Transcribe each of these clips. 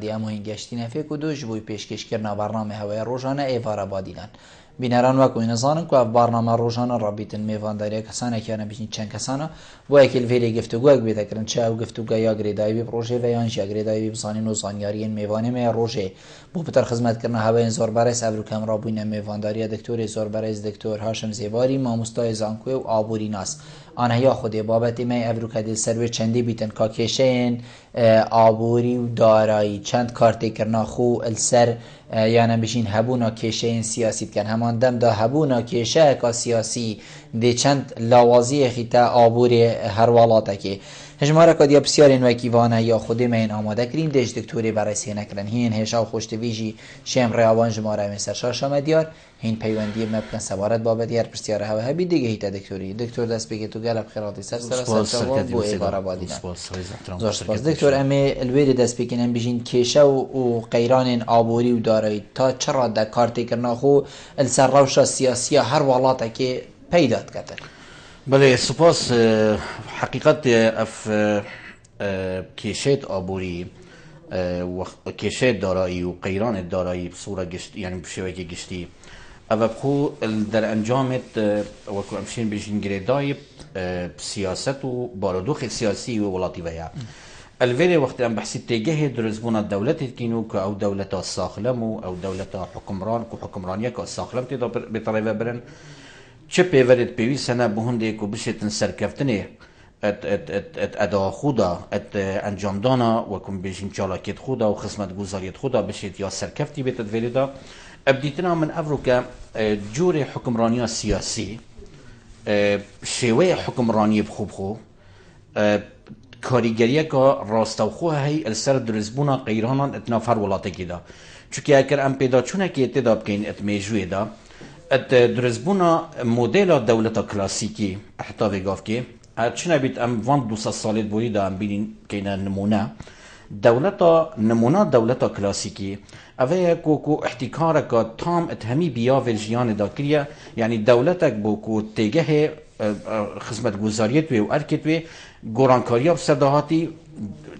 دیامۆین گەشتی نەفێک و دوو ji بووی پێشکەشکردنا بەرنامە هەوای ڕۆژانە ئێوارە بادینان بینەران وەکوی نەزانن کو بەرنامە ڕۆژانە ڕابیتن میێڤانداریە کەسانێکیانە بژین چەند کەسانە بۆ یەکێ لێرێ گفتوگویەک بێدەکردن چ ئەو گفتوگە یا گرێداوی ڕۆژێ و یان ژیا گرێداوی بزانین و زانیاریین میێوانێمەیە ڕۆژێ بۆ پتر خزمەتکردنە هەوایەن زۆر بەڕێز ئەڤروکەم ڕابووینە میێڤانداریە دکتۆری زۆر بەڕێز دکتۆر هاشم زێواری مامۆستای زانکۆی و ئابووری ناس ئانەیا خودێ بابەتی مای ئەڤروکە دێ سەروێ چەندی بیتن کا کێشەیەن ئابووری و دارایی چەند کارتێکردنا خۆ ئەلسەر یانە بژین هەبوونا کێشەیەن سیاسی بکەن هەمان دەمدا هەبوونا کێشەیەکا سیاسی دێ چەند لاوازیەخی تا ئابوورێ هەر وڵاتەکێ هژمارەکە دیە پرسیارێن وەکیوانە یا خودێ مەین ئامادەکرین دێش دکتۆری بەڕێزهێنەکردن هین هێشا و خۆشتویژی شێم ڕێوان ژمارەمێ سەر شاشەمە دیار هین پەیوەندی مە بکەن سەبارەت بابەت یار پرسیارە هەوە هەبی دیگە هیتە دکتۆری دکتۆر دەست بێت و گەلە بخێڕاتی سەر بۆ ئێوارە بادینە زۆر سپاس دکتۆر ئەمێ لوێرە دەست بێکێنن بژین کێشە و قەیرانێن ئابووری و دارایی تا چڕادە کارتێکردنا خۆ ئەلسەر ڕەوشە سیاسیە هەر وڵاتێکێ پەیدا دکاتن بله سپاس حقیقت اف کیشت آبوری و کیشت دارایی و قیران دارایی بصورة گشت يعني بشوية گشتی اما بخو در انجامت وكو امشين بيجين گريداي سياسات و بارودوخ سياسي و ولاتي ويا الفيري وقت ام بحثي تجاه درزبون الدولة كينو او دولة الساخلم او دولة حكمران كو حكمرانية كو الساخلم تيدا بطريقة برن چه پیورد پیوی سنه بهنده کو بشتن سرکفتنه ات ادا خودا ات انجام دانا و کم بیشین چالاکیت خودا و خدمت گزاریت خودا بشت یا سرکفتی بیت ادویدا ابدیتنا من افروکا جور حکمرانی سیاسی شیوه حکمرانی بخوب خو کاریگریه که راستوخو هی السر درزبونا قیرانان اتنافر ولاته کدا چونکه اگر ام پیدا چونه که اتدا بکین ات میجوه دا ات درزبونا مدل دولت کلاسیکی احتاوی گاف که چنه بیت ام وان 200 سالت بوری دا ام بینین که نمونه دولت کلاسیکی اوه کو احتکار که تام اتهمی بیا ویلجیان دا کریه یعنی دولتک بو کو تیگه خدمت گزاریت و ارکت و گورانکاریا بسردهاتی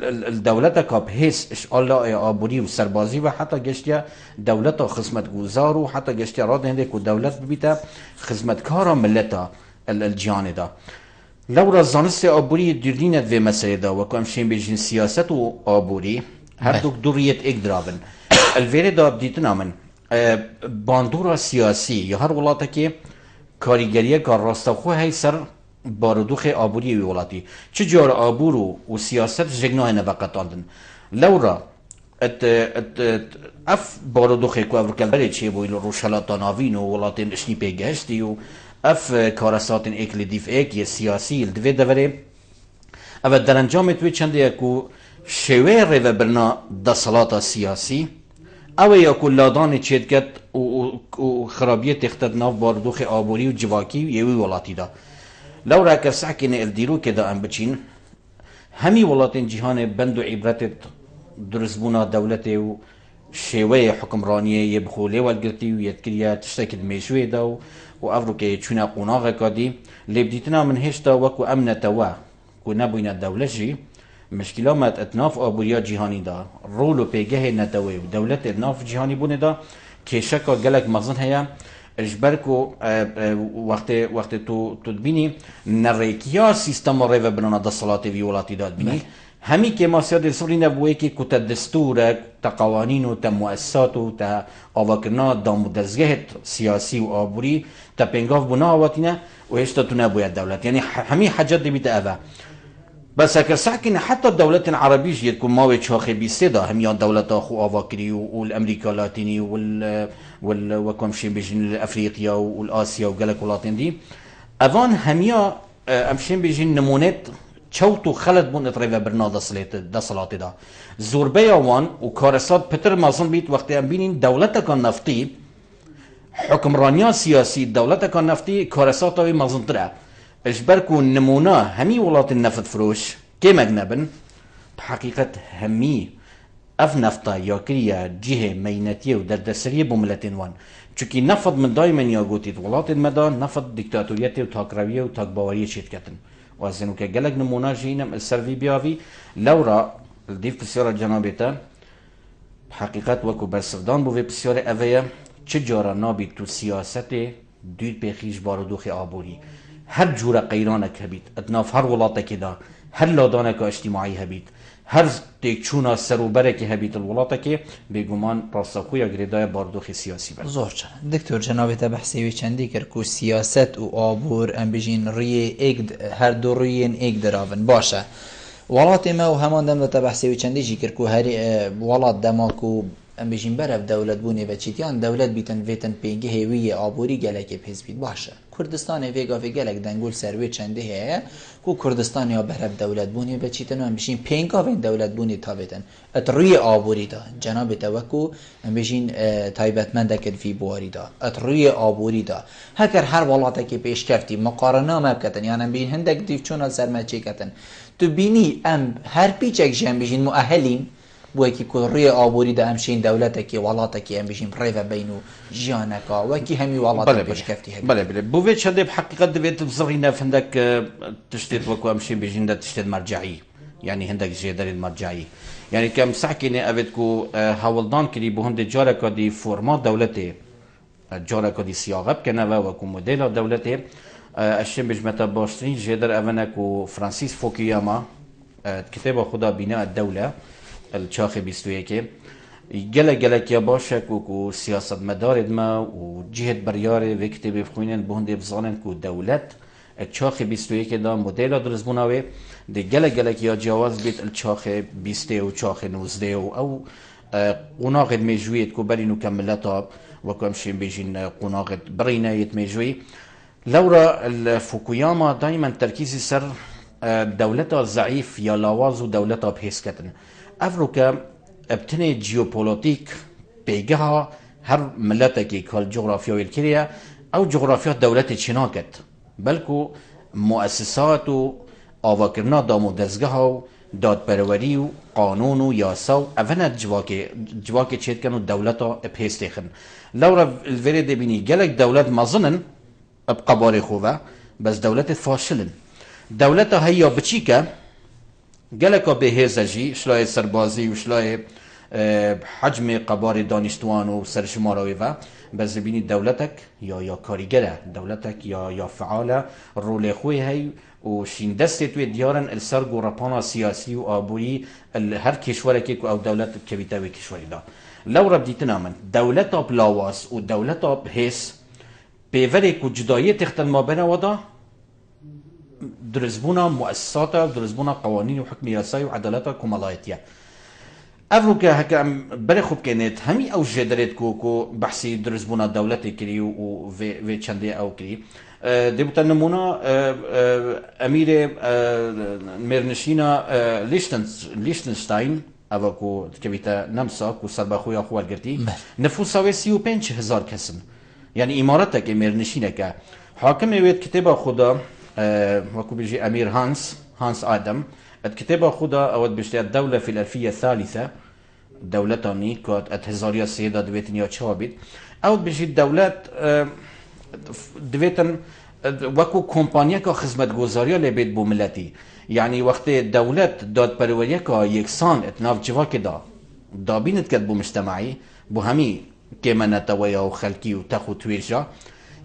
الدولت که بحیث اشعال آبوری و سربازی و حتی گشتیا دولت خدمت گزار و حتی گشتیا را دهنده که دولت ببیتا خدمتکار ملتا الجیان دا لو را زانست آبوری دیرینت و مسئله دا و که امشین بیجین سیاست و آبوری هر دوک دوریت ایک درابن الویره دا بدیتنا من باندورا سیاسی یا هر ولاتا که کاریگریه کار راستخو هی سر بارودوخ آبوری ولاتی چه جار آبورو و سیاست جگناه نوقت آندن لورا اف بارودوخ کو افرکل بله چه بویل روشلات ناوین و ولاتین اشنی پیگهشتی و اف کارساتین اکل دیف ایک سیاسی الدوی دوره اول در انجام توی چنده کو شوه رو برنا دستالات سیاسی او یا کلادان چیدگت و خرابیت اختد ناف باردوخ آبوری و جواکی یوی ولاتی دا لو را که سعکین الدیرو که دا ام بچین همی ولاتین جهان بند و عبرت درزبونا دولت و شیوه حکمرانیه یبخوله والگرتی و یدکریه تشتکد میشوه دا و افرو که چونه قناغ کادی لبدیتنا من هشتا وکو امنتوا کو نبوین دوله جی مشکلات مت اتناف آبوریا جهانی دا رول و پیگه نتوی و دولت اتناف جهانی بونه دا که شکا گلک مغزن هیا اجبر کو وقت تو تبینی نریکیا سیستم ریو بنانا دا صلات ویولاتی داد بینی همی که ما سیاد سوری نبوه که تا دستور تا قوانین و تا مؤسسات و تا آواکرنا دا مدزگه سیاسی و آبوری تا پنگاف بنا آواتینا و هشتا تو نبوید دولت یعنی همی حاجات دی بیتا اوه بس اگر ساكن حتى الدولة العربية يكون ماوي تشاخي بيستدا هم يان دولة اخو افاكري والامريكا اللاتيني وكم شي بيجين افريقيا والاسيا وقالك ولاتين دي اظن هميا امشين بيجين نمونات تشوتو خلد بون اتريفا برنادا صلاتي دا زوربيا وان وكارسات بتر مازن بيت وقت ام بينين دولتا كان نفطي حكمرانيا سياسي دولتا كان نفطي كارسات مازن ترى اجبركو نمونا همي ولات النفط فروش كيما جنبن بحقيقة همي اف نفطا ياكريا جهة ميناتية ودردسرية بملتين وان چوكي نفط من دايما ياغوتيت ولات المدى نفط ديكتاتوريتي وتاكراوية وتاكباورية شيتكتن وازنو كجلق نمونا جينا السرفي بيافي لورا الديف بسيارة جنابتا حقیقت وکو برسردان بو بسیار اوه چه جارا نابی تو سیاست دوید پیخیش بارودوخ آبوری هر جورا قیرانک هبید اتناف هر ولاتک دا هر لادانک اجتماعی هبید هر تکچونا سروبرک هبید الولاتک بگومان راستخویا گریدای بارودوخ سیاسی بر زور چند دکتر جنابی تا بحثی وی چندی کرد که سیاست و آبور ام بجین روی هر دو روی ایک دراون باشه ولات ما و همان دم تا بحثی وی چندی جی کرد که هر ولات دماکو ام بجین برف دولت بونی و چیتیان دولت بیتن ویتن پیگه هیوی آبوری گلک پیز بید باشه کردستان ویگا وی گلک دنگول سروی چنده هه کو کردستان یا برف دولت بونی و چیتن ام بجین پیگا وین دولت بونی تا ویتن ات روی آبوری دا جناب توکو ام بجین تایبتمند کد فی بواری دا ات روی آبوری دا هکر هر ولاته که پیش کفتی مقارنه ما بکتن یعنی ام بجین هندک دیو چون سرمچه کتن تو بینی ام هر پیچک جم بجین مؤهلین وکی کره آبوری دا همشین دولت کی ولات کی هم بشیم ریو بینو جانکا وکی همی ولات پیش کفتی همی. بله بوفيت شده بحقیقت دوید بزرگی فندک تشتید وکو همشین بجین دا تشتید مرجعی يعني هندك جدار المرجعي يعني كم ساكنة أبدكو هولدان كري بهند جارك دي فورمات دولته جارك دي صياغة كنا وكو موديل دولته الشيء بجمة باشترين جدار أبنكو فرانسيس فوكياما كتاب خدا بناء الدولة الشاخي بيستويكي جلك يا باشك وكو سياسة مدار ما وجهة برياري وكتب بخوينن بهند بزانن كو دولت الشاخي بيستويكي دا موديل درزبوناوي دي جلك يا جواز بيت الشاخي بيستي و شاخي نوزدي او قناغد ميجويت كو برينو كملتا وكو امشين بيجين قناغد برينا يتميجوي لورا الفوكوياما دايما تركيزي سر دولتا ضعيف يا لاواز و دولتا بهيسكتن افروكا ابتني جيوبوليتيك بيجها هر ملتكي كال جغرافيا الكريا او جغرافيا دولت شناكت بلكو مؤسسات و آواکرنا دامو دزگاه و دادپروری و قانون و یاسا و اونا جواکه چید کنو دولتا بهستیخن لورا الوری دبینی گلک دولت مظنن بقبار خوبه بس دولت فاشلن دولتا هيا بچیکه گلکا بهزجی شلای سربازی و شلای حجم قبار دانشتوان و سرشماروی و بس بینی دولتك یا کاریگره دولتك یا فعاله رول خوی هی و شین دستی توی دیارن السر گورپانا سیاسی و آبوری هر کشوری که او دولت کبیته و کشوری دا لو ربدیتنا من دولتا بلاواز و دولتا بحیس پیوری که جدایی تختن ما بنا ودا درزبونا مؤسسات درزبونا قوانین و حکم یاسای و عدالتا کمالایتیه افروكا هكا بري خوب كانت همي او جدرت كو بحثي درزبونا دولتي كري و في تشاندي او كري ديبوتا نمونا امير ميرنشينا ليشتنشتاين اوكو كبيتا نمسا كو سرباخويا خوال قرتي نفوسا 35,000 كسن يعني امارتك ميرنشينك حاكم ويت كتابه خدا وكو بيجي امير هانس ادم الكتابة خدا أود بشتى الدولة في الألفية الثالثة دولتاني كات أتهزاريا سيدة دويتن يا شابيت أود بشتى الدولات دويتن وكو كومبانيا كا خدمت گزاريا لبيت بو ملتي يعني وقت الدولات داد بروريا كا يكسان اتناف جواك دا بينت كد بو مجتمعي بو همي كمانتا ويا وخلقي وتخو تويرجا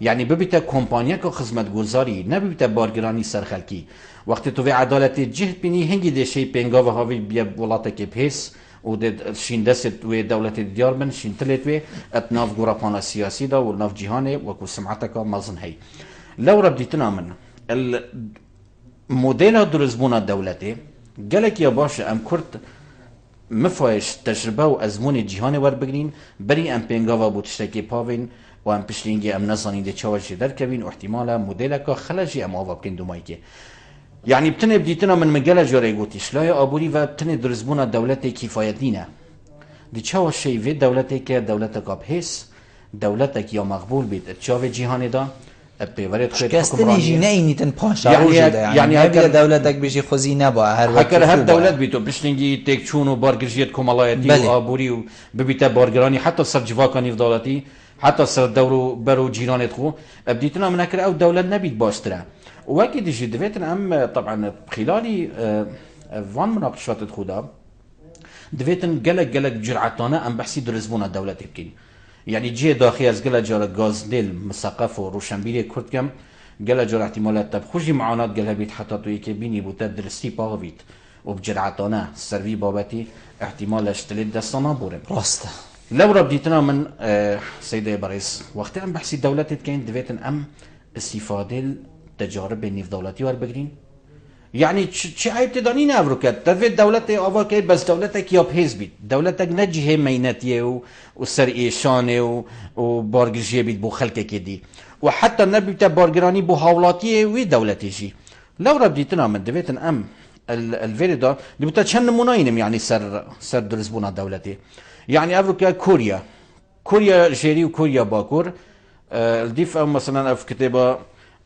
يعني ببيتا كومبانيا كا خدمت گزاري نبيتا بارگراني سر خلقي وقتی تو به عدالت جهت بینی هنگی دشی پنگا و هاوی بیا ولاته که بهس و ده شین دست و دولت دیار من شین تلت و اتناف گوراپانا سیاسی دا و ناف جهانه و کو سمعتک مازن هی لو ربدیتنا من الموديل درزبونا دولته قالك يا باشا ام كرت مفايش تجربه و ازمون جهان ور بگرین بری ام پنگا و بوتشتکی پاوین و ام پشلینگی ام نزانی ده چاوش در کبین و احتمالا موديلك خلجي ام آوا بکن دومایکی يعني بتني بديتنا من مجال جوري قوتي شلايا أبوري وبتني درزبونا دولتي كفايتينا دي تشاو الشيء في دولتي كدولتك أبهس دولتك يا مقبول بيت تشاو جهان دا بيوريت خير كاستني جنايني تنباشا يعني هكذا دولتك بيجي خزينة بقى هر دولت بيتو بشلنجي تكشون وبارجرجيت كمالايتي وأبوري وببيتا بارجراني حتى صار جواكاني في دولتي حتى صار دورو برو جيران تخو بديتنا من هكذا أو دولة نبيت باسترا واكيد جديتنا ام طبعا خلال فان مناقشات الخدا دویتن گلک جرعتانه ام بحثی درزبونا دولت بکن يعني جي داخل از گله جار غازدل مثقف و روشنبیری کرد کم گله جار احتمالات تب خوشی معانات گله بیت حتی توی که بینی بوده درستی باغویت و بجرعتانه سروی بابتی احتمالش تلید دستانا بورم راسته لو ربديتنا من سيدي بريس وقت ام بحثي دولتي كاين دويتن ام استفاده التجارب النيف دولتي واربقرين يعني شي عيب تدانين افروكات تفيد دولتي افاكي بس دولتك يا بحزبي دولتك نجي ميناتيه وسر ايشانه وبارجرجيه بيت بو خلقه كدي وحتى النبي بتاع بارجراني بو هاولاتيه وي دولتي جي لو ربديتنا من دويتن ام الفيريدا اللي بتشن مناينم يعني سر درزبونا دولتي يعني افريقيا كوريا جيري وكوريا باكور الديف مثلا في كتابه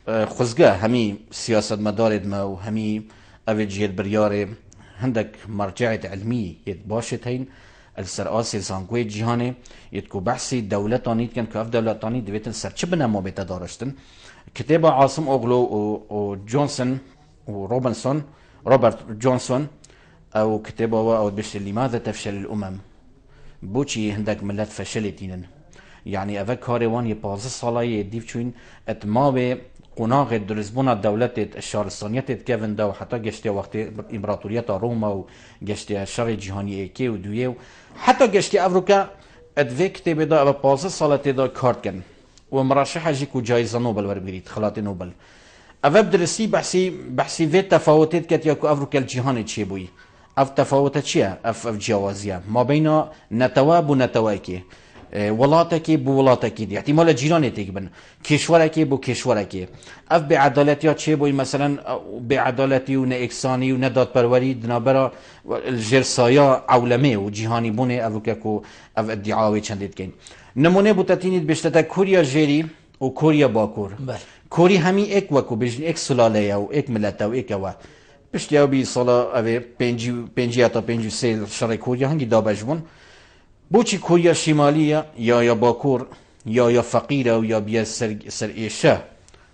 خزقه همي سياسه مدارد ما وهمي افيجيت برياري عندك مرجعيه علميه يتباشت هين السراسي زانغوي جهاني يتكو بحثي دولتاني كان كاف دولتاني دويتن سر چبنا ما بيتا دارشتن كتابه عاصم اوغلو وجونسون وروبنسون روبرت جونسون او كتابه او بش لماذا تفشل الامم بوچی هندک ملت فشلتینن يعني افا كاروان يبازه صلاة ديف چوين اتماوي قناغ درزبونا دولت الشارستانيات كيفن دا وحتى جشتي وقت امبراطوريات روما وجشتي الشرق الجهاني ايكي ودوية حتى جشتي افريقيا ادفي كتاب دا افا بازه صلاة دا كارتكن ومرشحة جيكو جايزة نوبل وربريد خلاط نوبل افا بدرسي بحثي في تفاوتات كتياكو افريقيا الجهاني تشيبوي اف تفاوتات چیه اف جوازیه ما بین نتواب و نتوایکی ولاتکی بو ولاتکی دی احتمال جیرانی تکبن کشورکی بو کشورکی اف بعدالتی ها چه بوی مثلا بعدالتی و ناکسانی و نداد پروری دنابرا الجرسایا عولمه و جهانی بونه اف که اف ادعاوی چندید کن نمونه بو تتینید بشتتا کوریا جیری و کوریا باکور کوری همی ایک وکو بجن ایک سلاله و ایک ملت و ایک و پشتیاو بی سالا اوه پنجی تا 53 شرق کوریا هنگی دابجبون بوچی کوریا شمالیه یا باکور یا فقیره و یا بیا سر ایشه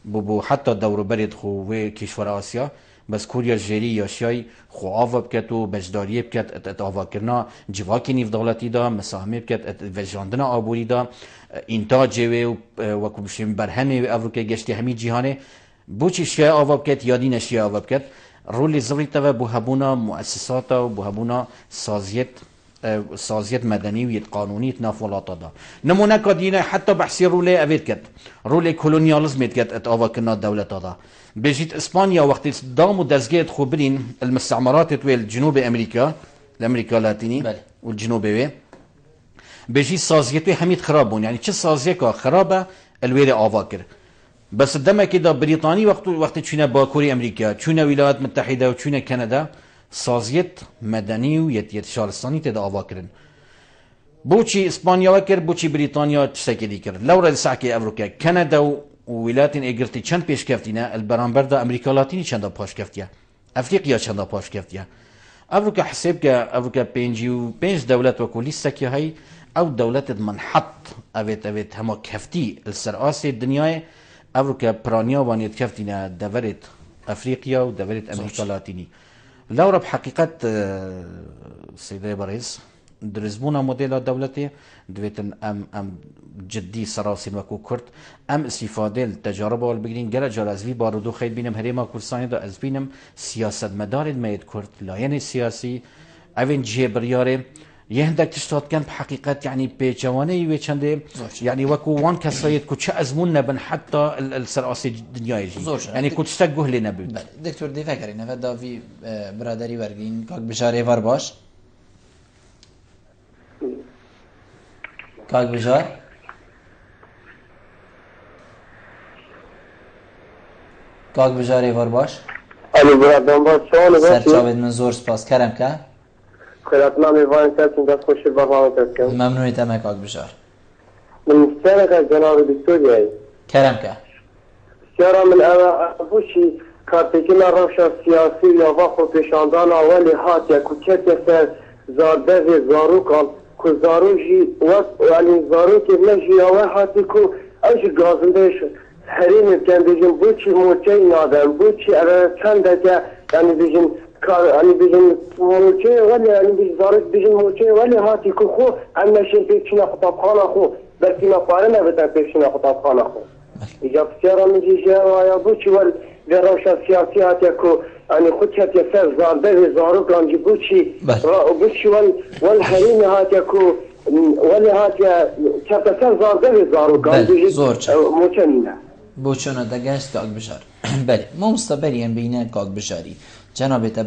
بو حتی دور برد خو و کشور آسیا بس کوریا جری یا شای خو آوا بکت و بجداریه بکت ات آوا کرنا جواکی نیف دولتی دا مساهمه بکت ات وجاندنا آبوری دا انتاجه و کبشیم برهنه و افریقای گشتی همی جهانه بوچی شای آوا بکت یادین شای آوا بکت رول زريتا وبوهبونا مؤسسات وبوهبونا سازيت مدني ويت قانوني ناف ولاطا دا نمونه كدينا حتى بحثي رولي افيت كت رولي كولونياليزم كت اتاوا كنا دولة دا بيجيت اسبانيا وقت دامو دزجيت خبرين المستعمرات تويل جنوب امريكا الامريكا اللاتيني والجنوبي بيجي سازيتي حميد خرابون يعني چه سازيكا خرابه الويري افاكر بس دما كده بريطاني وقت تشينا باكوري امريكا تشينا ولايات متحده وتشينا كندا سازيت مدني ويت شارستاني تدا افاكرن بوشي اسبانيا وكر بوشي بريطانيا تشتكي ديكر لو رد ساكي افريقيا كندا وولايات اجرتي چند پیش كفتينا البرامبر دا امريكا لاتيني چند باش كفتيا افريقيا چند باش كفتيا افريقيا حساب ك افريقيا 5 دولت وكل سكي هي او دولت منحط اويت هما كفتي السراسي الدنيا افريقيا برانيا وانيت كفتينا دورت افريقيا ودورت امريكا اللاتيني لو رب حقيقة سيدي بريز درزبونا موديل دولتي دويتن ام جدي سراسين وكو كرت ام استفاده التجارب والبقرين جرى جرازوي بارودو خيد بينم هريما كورساني دا از بينم سياسة مدار الميد كرت لاين السياسي اوين جيبرياري يهندك تشتات كان بحقيقة يعني بيجواني ويشنده يعني وكو وان كسريت كو تش ازمون بن حتى السراسي الدنيا يجي يعني كو تشتقه لنا بود دكتور دي فكري نفدا في برادري ورقين كاك بشاري فار باش كاك بشار كاك بشاري فار باش الو برادرم باش شلون سرچاوید من زور سپاس کرم که خیراتنا میوان کردیم دست خوش بفرمایید کردیم ممنونیت امه کاک بشار من مستنق جناب دکتوری کرم که بسیارا من ابوشی کارتکینا روشا سیاسی یا وقت پیشاندان اولی هات یا کوچت سر زارده و زاروکان که زاروجی یعنی زاروکی نجی اوه هاتی که اوشی گازندهش حریم کن بیجن بوچی موچه نادم بوچی چند که یعنی بیجن يعني بيجن موچه ولی يعني بيزارك بيجن موچه ولی هاتی که خو امنشين پیشنا خطابخانه خو بلکه نفارنه بتن پیشنا خطابخانه خو اجا بسیارا میجی جاوایا بوچی ول دروشا سیاسی هاتی که يعني خود هاتی سر زارده زارو کانجی بوچی ول حریم هاتی که ولی هاتی چطور سر زارده زارو کانجی موچه نینه بۆچۆنە دەگەست کاک بژار بەێ مامۆستا بەریان بینە کاک بژاری جەنابێتە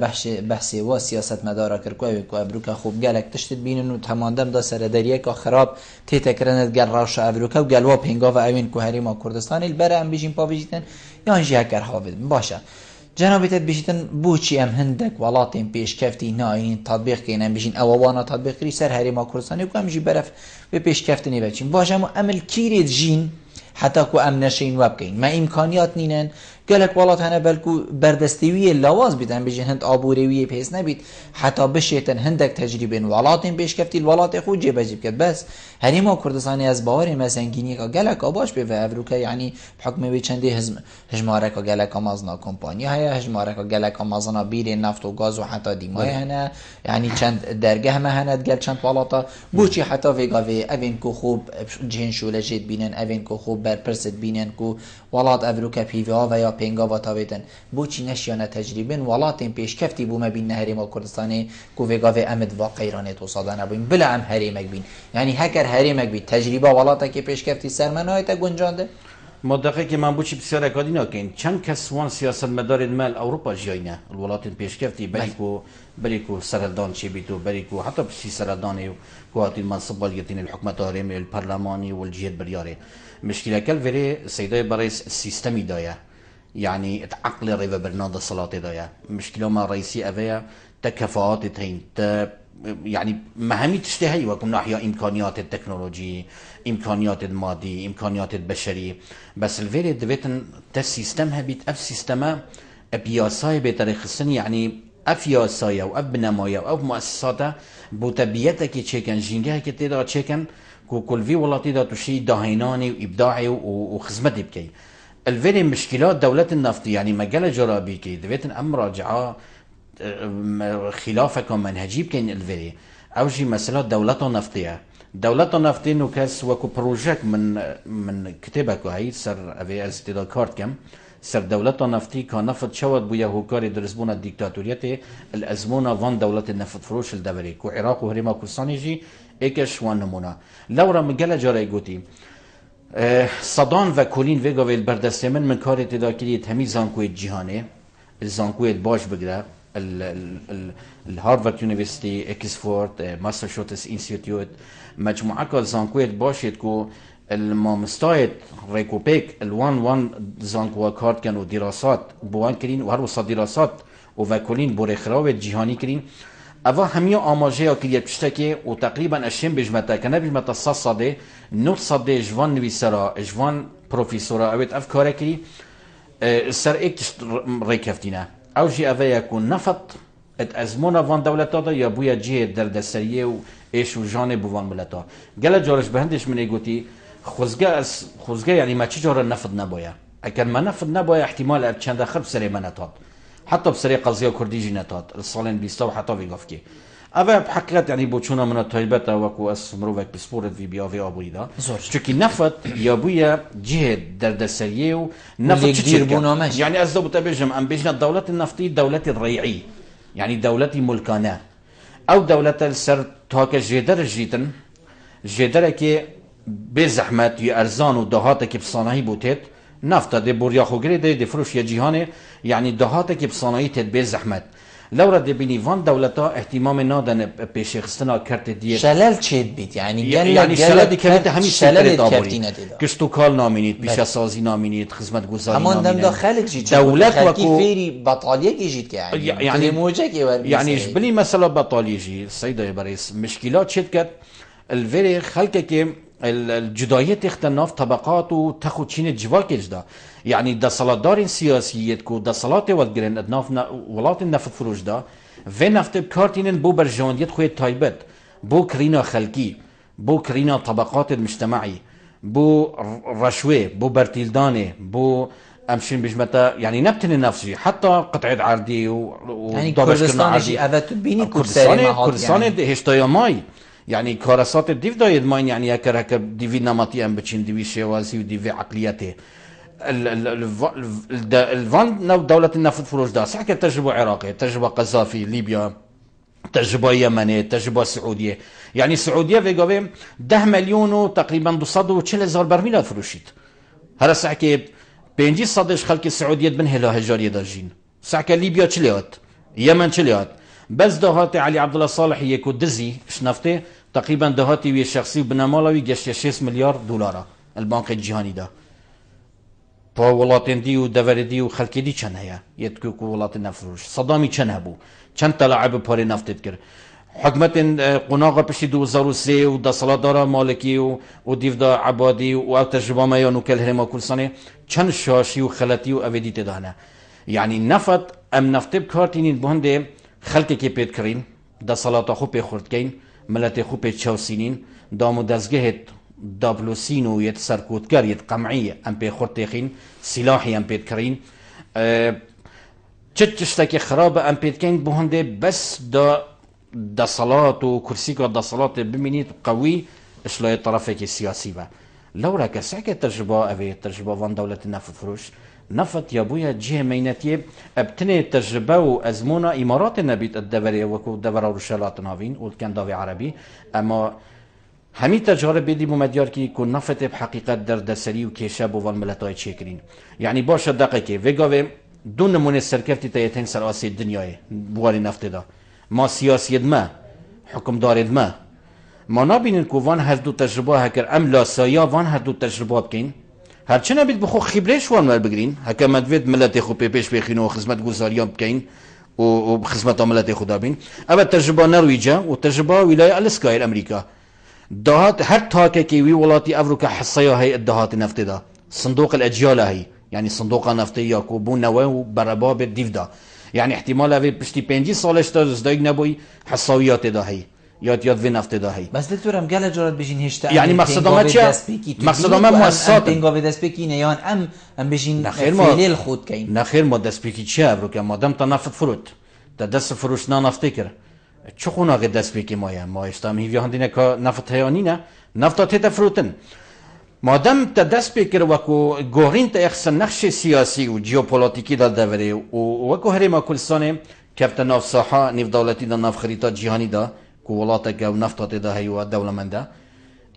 بەحسێ وا سیاست مەدارە کردکوێک و ئەبروکە خوب گەلێک تشتت بینن و تەماندەمدا سەرەدەریەکە خراپ تێتەکردنت گەل ڕاوشە ئەبروکە و گەلوا پێنگاوە ئەوێن کو هەریما کوردستانی بەرە ئەم بژین پاڤژیتن یان ژیاکەر هاوێت باشە جەنابێتت بژیتن بۆچی ئەم هەندێک وڵاتێن پێشکەفتی ناین تادبیقکەین ئەم بژین ئەوە وانە تادبیقکردی سەر هەریما کوردستانی و ئەمژی بەرەف بێ پێشکەفتنی بەچین باشە ئەمل کیرێت ژین حتى كو امنشين وابكين ما امكانيات نينن قالك والله انا بلكو بردستويه لواز بيدن بيجي هند ابوريويه بيس نبيت حتى بشيتن هندك تجربه ولاتين بيش كفتي الولات خو جيبجيب كد بس هني ما كردستاني از باور مسنگيني قالك اباش به افروكا يعني بحكم بي چندي هجمارك قالك امازنا كومباني هي هجمارك قالك امازنا بير نفط وغاز وحتى ديماي هنا يعني چند درجه ما هنا قال چند ولاتا بوچي حتى فيغاوي اوين كو خوب جين شولجيت بينن اوين كو خوب برپرست بينن كو ولات افروكا بيفا و یا پنگاوا تاویدن بوچی نشیانه تجربین ولاتین پیشکفتی بوم بین هریما کردستانی کو وگاوی امد و قیرانه تو صادانه بین بلا ام هریمک بین یعنی هکر هریمک بین تجربه ولاتا که پیشکفتی سرمنایت گنجانده مدقه که من بوچی بسیار اکادی نکن چند کس وان سیاست مدار مال اوروپا جاینه الولات پیشکفتی بلیکو سردان چی بیتو بلیکو حتی بسی سردانی کو هاتی منصب بالگتین الحکومت هرم البرلمانی والجهات بریاره مشكلة كالفري سيداي برئيس السيستمي دايا يعني تعقل ريفا برنامج الصلاة دايا مشكلة ما رئيسي أفيا تكفاءات تين يعني مهمي تشتهي وكم ناحية إمكانيات التكنولوجي إمكانيات المادي إمكانيات البشري بس الفيري دفيتن تسيستمها بيت أف سيستما بياساي بتاريخ السنة يعني أفياسايا وأف بنمايا وأف مؤسساتها بوتبيتك تشيكن جينجها كتير تشيكن كل في ولاتي دا تشي داهيناني وإبداعي وخدمتي بكي الفيري مشكلات دولة النفط يعني مجال جرابي كي دفيتن أم راجعة خلافة منهجي بكين الفيري أوجي مسألة دولة نفطية دولة نفطية نوكاس وكو بروجيك من كتابك هاي سر أبي استدلال كارت كم سر دولة نفطي كان نفط شود بويا هوكاري درزبون الديكتاتورية الأزمونة فان دولة النفط فروش الدبري كو عراق وهريما كوستاني جي ايكش وان نمونه لورا مجال جاري قوتي صدان و كولين ويغا ويل بردستمن من كاري تداكري همي زانكوي جهاني الزانكوي الباش بقرا الهارفارد يونيفرسيتي اكسفورد ماساتشوستس انستيتيوت مجموعه كل زانكوي الباش كو المامستايت ريكوبيك الوان زانكوا كارت كانوا دراسات بوان كرين وهرو دراسات وفاكولين بوريخراوي جهاني كرين اوا هميا آماجه كريت بشتكي وتقريبا اشين بجمتا كان بجمتا صصدي نوت صدي جوان نويسرا جوان بروفيسورا اويت افكار كري سر ايك ريكفتينا او جي افا يكون نفط ات ازمونا فان دولتا يا بويا جي دردسريه و ايش و جانب وان ملتا قال جورج بهندش من يقولي خوزگا يعني ما چي جور نفط نبايا اگر ما نفط نبايا احتمال اب چند خرب سري منطات حتى بسري قضيه كردي جيناتات الصالين بيستو حتى فيغافكي اما بحقيقه يعني بوچونا من الطيبات وكو اسمروك بسبورت في بيافي ابويدا چونكي نفط يا بويا جهد دردسريه و نفط كتير يعني ازدو بتبجم ام بيجنا الدوله النفطيه دوله الريعي يعني دوله ملكانه او دوله السر تاك جدر جيتن جدر كي بزحمت يا ارزان و دهاتك بصناعي بوتيت نفط دي بوريا خوغري دي فروش يا جهاني يعني دهاتك بصناعي تدبير زحمت لو رد بيني فان دولتا اهتمام نادن بشخصنا كرت دي شلل تشيد بيت يعني شلل دي كانت همي شلل كرتين كشتو كال نامينيت بيش سازي نامينيت خدمت گزاري همان دم داخلك جيت دولت وكو فيري بطاليه جيت يعني موجك يعني جبلي مثلا بطاليه جي السيده بريس مشكلات شركه الفيري خلكك الجداية اختلاف طبقات وتاخد شين جواك جدا يعني دا صلادار سياسيات كو دا صلاة والجرين ادناف ولات النفط فروش دا في نفط بكارتين بو برجانديت خوية تايبت بو كرينا خلقي بو كرينا طبقات المجتمعي بو رشوة بو برتيلداني بو امشين بجمتا يعني نبتني نفسي حتى قطعه عردي يعني كردستان شيء هذا تبيني كردستان هشتايا ماي يعني كارسات الديف دايد ماين يعني هكا ديفي نمطي ام بتشين ديفي شوازي وديفي عقليته الفان نو دولة النفط فروش دا صح تجربة عراقية، تجربة قذافي ليبيا، تجربة يمنية، تجربة سعودية. يعني السعودية في قوي 10 مليون تقريبا 240,000 برميل فروشيت. هذا ساعة بينجي صدش خلق السعودية بن هلا هجارية داجين. ساعة ليبيا تشليات، يمن تشليات. بس دهاتي علي عبد الله صالح يكو دزي شنفته تقريبا دهاتي ويا شخصي بنمالوي قش 6 مليار دولار البنك الجهاني ده. با ولاتن دي و دور دي و خلقي دي چن هيا يتكو كو ولاتن نفروش صدامي چن هبو چن تلاعب پاري نفتت كر حكمت قناغا پشي 2003 و دا صلادارا مالكي و ديف دا عبادي و او تجربه ما يانو كل هرما كل سنه چن شاشي و خلطي و اويدي تدهنا يعني نفت ام نفتب كارتينين بهنده خلقي كي بيت كرين دا صلاة خو پي خورد كين ملت خو پي چوسينين دامو دزگهت دابلوسينو يت سركوتكر يت قمعية ام بي خورتيخين سلاحي ام بيت كرين تشتكي خرابة ام بيت كين بهنده بس دا صلاة و كرسيكو دا صلاة بمينيت قوي اشلاي طرفك السياسي با لو راك ساكي تجربة اوي تجربة وان دولة النفط فروش نفط يا بويا جهة ميناتية ابتني تجربة و ازمونا امارات النبيت الدورية وكو دورة رشالات نافين والكان داوي عربي اما همین تجارب بیدی مدیار کی که نفت بحقیقت در دسری و کشاب و والملتای چیکرین یعنی باشه دقیقه وگاوه دو نمونه سرکفتی تایتین سر آسی دنیای بواری نفت دا ما سیاسیت ما حکم دارد ما نبینین که وان هر دو تجربه هکر ام لاسایا وان هر دو تجربه بکن هرچه نبید بخو خبرش وان ور بگرین هکر مدوید ملت خو پیش بخین و خدمت گزاریان بکن و خدمت ملت خدا بین اما تجربه نرویجا و تجربه ولایه الاسکای امریکا دهات هر تاكي كيوي ولاتي افروكا حصيا هي الدهات نفط ده صندوق الاجيال هي يعني صندوق نفطي ياكوبو نوو برباب الديفدا يعني احتمال هذه بشتي 5 سالش تا زدايق نبوي حصاويات ده هي ياد في نفط ده هي بس دكتورم قال جرات بيجين هشتا يعني مقصدما چه مقصدما مؤسسات انغو دسبيكي نيان ام بيجين فيليل خود كاين نخير ما دسبيكي چه افروكا مادام تا نفط فروت تا دست فروش نفتكر چه خونا قد دست بکی ما استام هیوی هندینه که نفت هیانینه نفتا تیتا فروتن مادام تا دست بکر وکو گوهرین تا اخصن نقش سیاسی و جیوپولاتیکی دا دوره و وکو هرما کلسانه کفت ناف ساحه نیف دولتی دا ناف خریطات جهانی دا که ولاتا که نفتا تیدا هیو دولمنده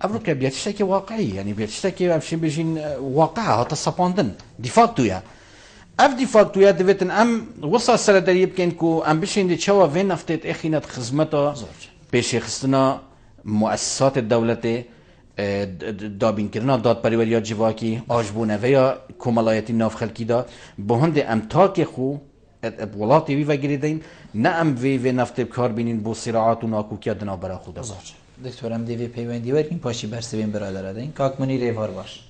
افروکا بیاتشتا که واقعی یعنی بیاتشتا که افشین بجین واقعه هاتا سپاندن دیفاکتویا اف دي فاكتو يا ديفيتن ام وصل سر دريب كان كو ام بشين دي تشوا وين نفتت اخينات خدمته بيش خستنا مؤسسات الدولة دابين كرنا داد بريوريات جواكي اجبونه ويا كمالاتي ناف خلقي دا بهند ام تاكي خو ولاتي وي وگريدين نام وي نفت بكار بينين بو صراعات و ناكوكيا دنا برا خدا دكتور ام دي وي پیوندی ورکین پاشی برسوین برادر دین کاک منیر ایوار باش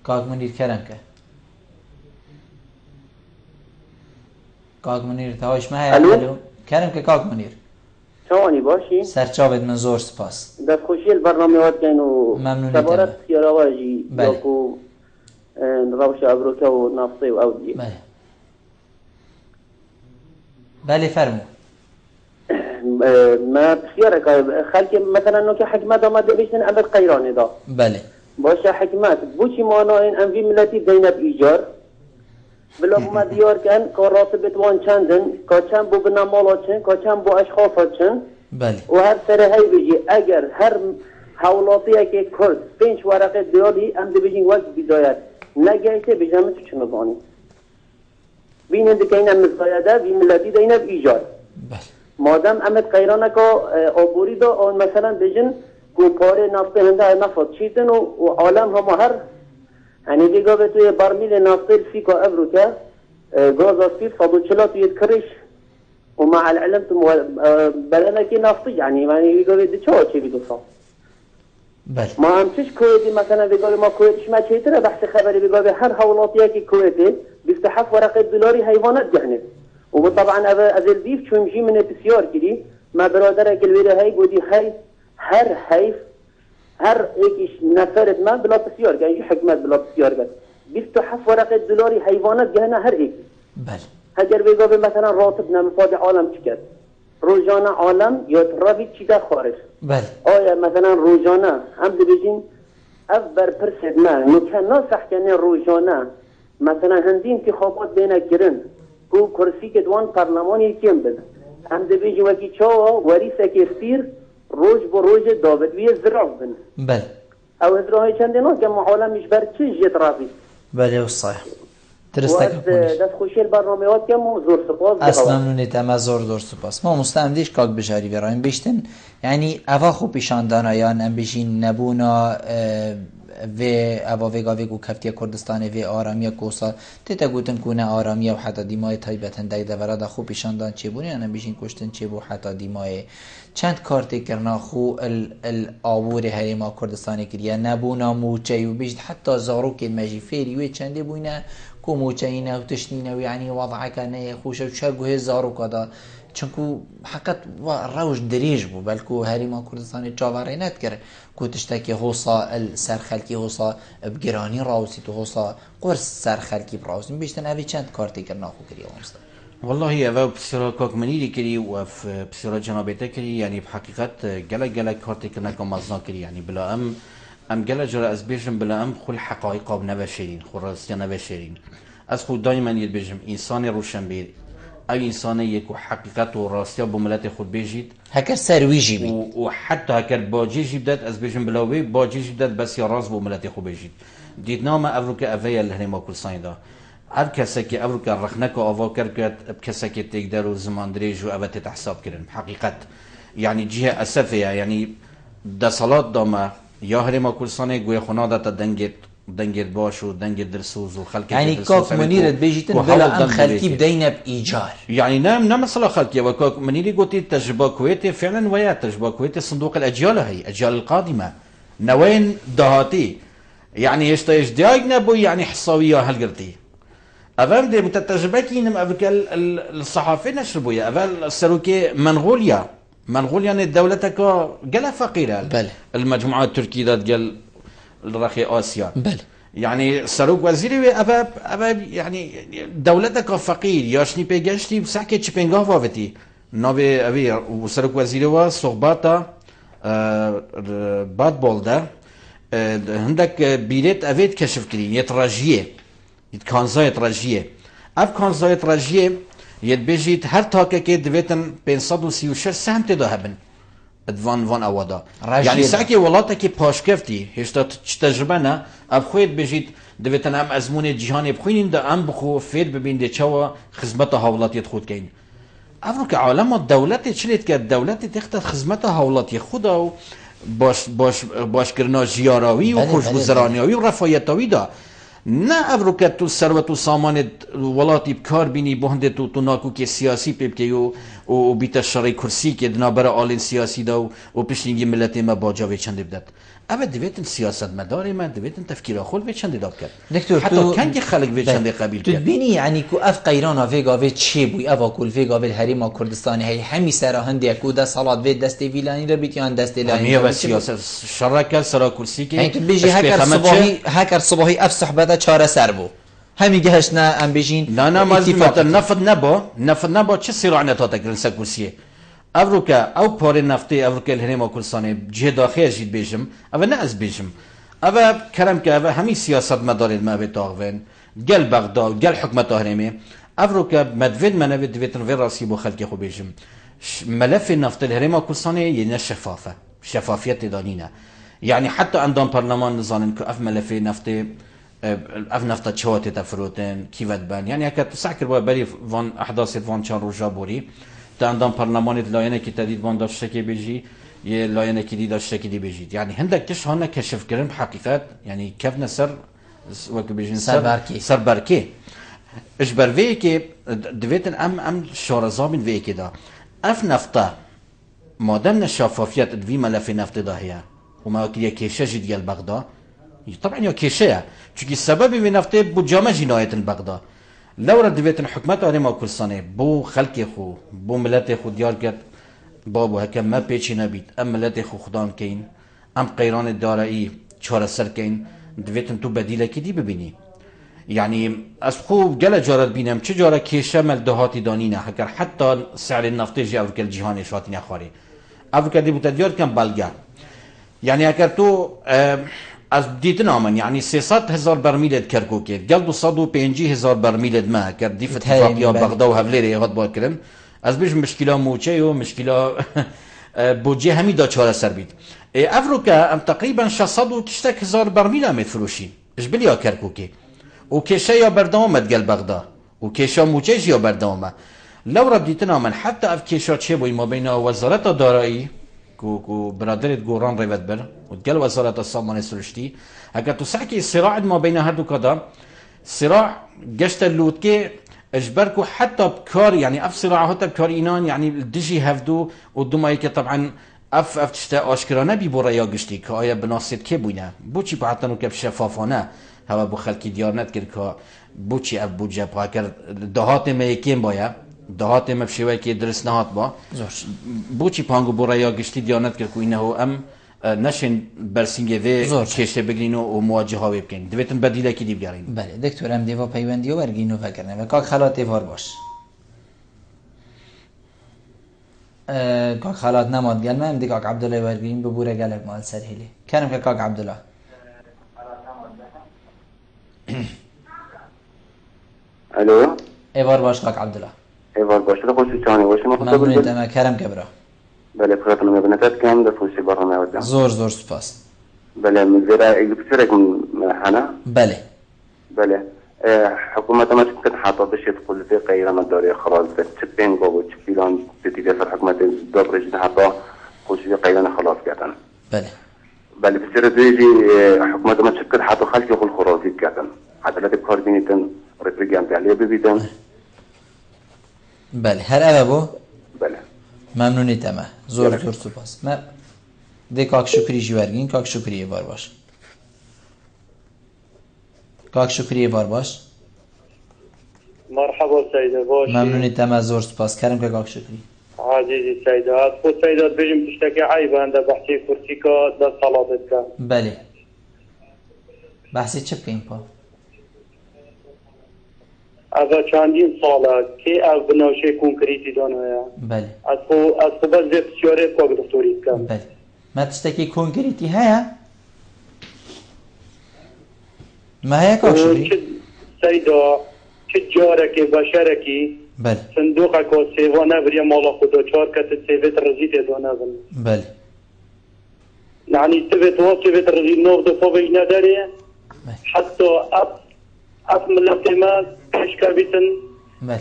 کاک منیر کرم که کاک منیر تاوش ما هی کرم که کاک منیر شوانی باشی سرچاوت من زور سپاس دست خوشی البرنامه هات کن و سبارت خیارواجی یاکو روش ابروکه و نفطه و اودیه بله فرمو ما بخيارك خلك مثلا انه حكمات ما دبيشن عند القيران ده بله باشه حكمات بوشي ماناين ام في ملتي زينب ايجار بلا ما ديار كان كراتبت وان چندن كان بو بنمالاتن كان بو اشخاصاتن بله و هر سر هي بيجي اگر هر حولاتيه که کرد 5 ورقه دیالی ام دبیجین وقت بدايات نگهته بجامت چنو بانی بیننده که این مزایده بی ملتی زينب ايجار بله مادام امت قیرانه که آبوری دا آن مثلا بجن کو پاره نفته هنده نفت چیتن و عالم هم هر یعنی دیگه به توی برمیل نفته فی که ابرو که گاز اسفیر 140 توی کرش و مع العلم تو بلنه که نفته یعنی دیگه به چه چی بیدو صاف بله ما هم چش کویتی مثلا دیگه ما کویتش ما چیتره بحث خبری دیگه به هر حولاتیه که کویتی بیفتحف ورقه دلاری حیوانات جهنه وطبعا از الديف شو مشي من بسيار كدي ما برادر كلويره هاي قودي هاي هر هايف هر یکیش نفرت من بلا بسیار گه یه حکمت بلا بسیار گه 27 ورقه دلاری حیوانات گهنه هر یک. بله. اگر بگو مثلا راتب نمفاد عالم چی کرد روزانه عالم یا تراوی چی در خارج. بله. آیا مثلا روزانه هم ببینیم اف بر پرسد ما نکنه سحکنه روزانه مثلا هندی انتخابات بینه گرن کو کرسی که دوان پارلمانی کم بده هم ببینیم وکی چاوا وریسه که سیر روز با روز داود وی زراف بن. بله. او ازراهای چنده نه که عالمش بر چی جت رافی. بله صحیح. درسته که دست خوشی برنامه‌ات که زور سپاس اصلا ممنونیتم از زور سپاس ما مستعمدیش کاک بجاری برایم بیشتن یعنی اوا خوب پیشاندانا یا نبیشین نبونا و اوا وگا وگو کفتی کردستان و آرامی کوسا تیتا گوتن کنه آرامی و حتی دیمای تایبتن دای دورا خوب پیشاندان چه بونی یا نبیشین کشتن چه بو حتی دیمای چند کارتی کرنا خو الآور هریما کردستانی کریه نبونا موچه و بیشت حتی زاروک مجی فیری و چنده بوینه کو موچینه و تشنینه و یعنی وضعه کنه خوشه و چه گوه زاروکا دا چونکو حقیقت و روش دریج بو بلکو هریما کردستانی جاوره نت کرد کو تشتکی حوصا سرخلکی حوصا بگرانی راوسی تو حوصا قرص سرخلکی براوسی بیشتن اوی چند کارتی کرنا خو کریه وامستا والله اوه بسیارا کاکمنی کری و بسیارا جنابیتا کری یعنی بحقیقت گله کارتی کرنا که مزنا کری یعنی بلا ام گله جرا از بیشم بلا ام خل حقایق آب نبشرین خل راستی نبشرین از خود دائما ید بیشم انسان روشن بیر او انسان یکو حقیقت و راستی با ملت خود بیجید هکر سرویجی بی و حتی هکر باجی جیبدت از بیشم بلاوی باجی جیبدت بس یا راز با ملت خود بیجید دید نام افروک اوه الهنما کلسانی دا هر کسی که افروک رخنک و آوا کرد کسی که تقدر و زمان دریج و اوه تحساب کردن حقیقت یعنی جهه اسفه یعنی ده صلات دامه یا هرما کلسانی گوی خناده تا دنگت باش و دنگت درسوز و خلقی يعني كوك منيرت بيجيتن بلا ام خلقي بدينا بايجار يعني نعم مثلا خلقي وكوك منيري قلتي تجربه كويتي فعلا ويا تجربه كويتي صندوق الاجيال هي اجيال القادمه نوين دهاتي يعني ايش دايقنا بو يعني حصاويه هالقرتي افهم دي متتجربه كينم افكال الصحافه نشربوا يا افال السروكي منغوليا يعني دولتك قال فقيره بل. المجموعه التركيه قال الرخي آسيا بل. يعني سروك وزيري أباب يعني دولتك فقير ياشني بيجاشتي بساكي تشبينغا فافتي نوبي أبي وسروك وزيري وصحباتا باد بولدا عندك بيريت أفيد كشف كري يتراجيه يتكانزا يتراجيه أف كانزا يتراجيه يتبيجيت هر تاكا كي دويتن 536 سهم تداهبن وان اودا يعني ساكي ولاتك باش كفتي هشتا تجربه نه اب خويت بجيت دويتن ام ازمون جهان بخوين ده ام بخو فيد ببين ده چوا خدمت حولات يخود كاين افرك عالم الدولت چليت که دولت تخت خدمت حولات خدا باش کرنا زیاراوی و خوشگذرانیاوی و رفاهیتاوی دا نه افروکت تو ثروت و سامان ولاتی بکار بینی بهنده تو ناکو که سیاسی پیبکی و بیت شرعی کرسی که دنابر آلین سیاسی دا و پشنگی ملت ما باجاوی چنده بدد اما دویتن سیاست مداری ما دویتن تفکیر خود وی چنده داب کرد دکتور حتی کنگی خلق وی چنده قبیل کرد تو بینی یعنی که اف قیرانا ویگا وی چی بوی اوا کل ویگا وی حریما کردستانی هی همی سرا هندی اکو ده صلات وی دست ویلانی را بیتیان دست لانی همیه و سیاست شرکل سرا کرسی که یعنی تو بیجی هکر صباحی اف صحبت چاره سر بو همی گهش نه ام بیجین نه مالفت نفت نبا چه صراع نتا تکرن سکرسیه افروکا او پار نفتی افروکا الهرم کردستان جه داخل جید بیجم او نه از بیجم او کرم که او همی سیاست مدارید ما بتاغون گل بغداد گل حکمت هرمه افروکا مدوید منوید دویتن وی راسی بو خلقی خو بیجم ملف نفت الهرم کردستان یه شفافه شفافیت دانینه يعني حتى عندهم برلمان نظام اف ملف نفت اف نفط چوات تفروتن كيفت بان يعني هكا تسعكر بالي فان احداث فان شان روجا بوري تا عندهم برلمان لاينه كي تديد فان داشته كي بيجي يه لاينه كي دي داشته كي دي بيجي يعني هندك كش هنا كشف كرن بحقيقات يعني كيف نسر وك بيجي سر بركي ايش برفي كي دويتن ام شارزامن في كده اف نفطه مادام الشفافيات في ملف نفط ده هي وما كي كيشه جدي بغداد طبعا يا كيشه چونكي السبب في نفطه بو جامع جناية بغداد لو ردويت الحكومات هرما كردستان بو خلق خو بو ملت خو ديار كد بابو هكا ما بيچي نبيت ام ملت خو خدان كين ام قیران دارایی چهار سر کن دویتن تو بدیله کی دی ببینی يعني از خوب جل جارت بینم چه جارا کیشه مل دهاتی دانینه هکر حتی سعر النفط جی افریقا الجهانی شاطین اخواری افریقا دی بتدیار کن بلگا يعني هکر تو از دیتن آمن يعني 300,000 برمیل کرکوکه گل 250,000 برمیل ما هکر دی اتفاقیا بغداد و هفلیری هات با کرن از بیش مشکلا موچه و مشکلا بودجه همی دا چهار سر بید افریقا ام تقریبا 600,000 برمیل هم فروشی اش بلیا کرکوکه و کیشه یا بردامت گل بغداد و کیشه موچهش یا بردامه لو ردیتنا من حتی اف کیشه چه بوی ما بین وزارت دارایی کو برادرت گوران ریوت بر و گل وزارت سامان سرشتی اگر تو سعی صراع ما بین هر دو کدا صراع گشت اللوت که اجبركو حتى بكار يعني اف صراع حتى بكار اينان يعني الدجي هفدو ودوما که طبعا اف تشتا اشكرانه بي بورا يا گشتي كايا بناسيت كي بوينه بوچي حتى نو كب شفافانه هوا بو خلقی دیار نت کرد که بوچی اب بوجه پا کرد دهات ما یکیم باید دهات ما بشوی که درست نهات با بوچی پانگو برا یا گشتی دیار نت کرد که اینه ام نشین برسینگه و کشته بگرین و مواجه ها بکن دویتن بدیله کی دی بگرین بله دکتر ام دیوا پیوندی و برگینو فکرنه و کاک خلات دیوار باش کاک خلات نماد گل من دیگه کاک عبدالله برگین ببوره گلک مال سرهیلی کنم که کاک عبدالله الو ایوار باش کاک عبدالله ایوار باش تو خوشی چانی باشه ما خدا ممنون تمام کرم کبرا بله بخاطر ما بنتات كام ده فوشي برا ما ودع زور سپاس بله من زرا دكتورك من حنا بله بله حكومة ما تمكن حاطة بشي تقول في قيران الدوري خلاص تشبين بابو تشكيلان تدي في الحكومة دور رجل حاطة خوش في قيران خلاص كاتن بله بله بصير تيجي حكومة ما تشكل حاطة خلفي يقول خرافي كاتن عدالة بكاردينيتن ريبريجان تعليه ببيتن بله هر ابو بله ممنونی تمام زور سپاس ما ده کاک شکری جوارگین کاک شکریه بار باش کاک شکریه بار باش مرحبا سيدة باش ممنونی تمام زور سپاس کرم که کاک شکری عزيزي سيدة خود سيدة بيجم تشتكي عيبة عند بحثي كورتيكا دا صلاتك بله بحثی چه بکنیم پا اذا چندین ساله که او بناشه کنکریتی دانه بله از خو بس زیاد سیاره پاک دکتوری کن بله ما تشتكي كونكريتي هيا ما هي كوشري سيدا چه جارك بشرك بله صندوقك سيفانا بريا مالا خدا چار كت سيفت رزيت دانا بله يعني تبت وصفت رزيت نوف دفو بينا داري حتى اف ملتما كشكا بيتن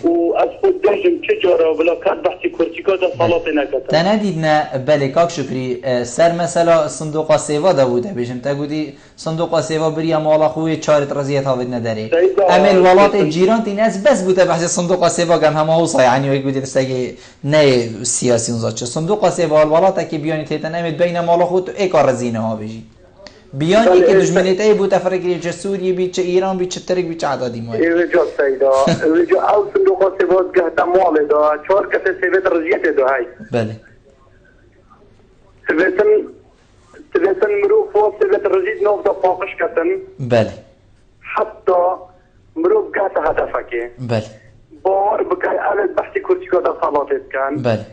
و از خود داشتم چه جارا بلا کد بحثی کرتیکا دا صلاة نکتن تندیدنا بله کاک شکری سر مثلا صندوق سیوا دا بوده بیشم تا گودی صندوق سیوا بریا مالا خوی چارت رزیت هاوید نداره اما الولات جیران تین از بس بوده بحث صندوق سیوا گم همه اوصا یعنی وی گودی دستگی نه سیاسی اونزا چه صندوق سیوا الولات که بیانی تیتن امید بین مالا خود تو ایک رزینه ها بجی بیان ای که دشمنیت ای بود افرقی چه سوریه بی چه ایران بی چه ترک بی چه عدادی مایی ایوجا سیدا ایوجا او صندوق سیوات گهتا مال دا چهار کسی سیوت رزیت دا های بله سیوتن مروف و سیوت رزیت نوف دا پاقش کتن بله حتی مروف گهتا هدفکه بله بار بکای اول بحثی کرتیکا دا صلاتت کن بله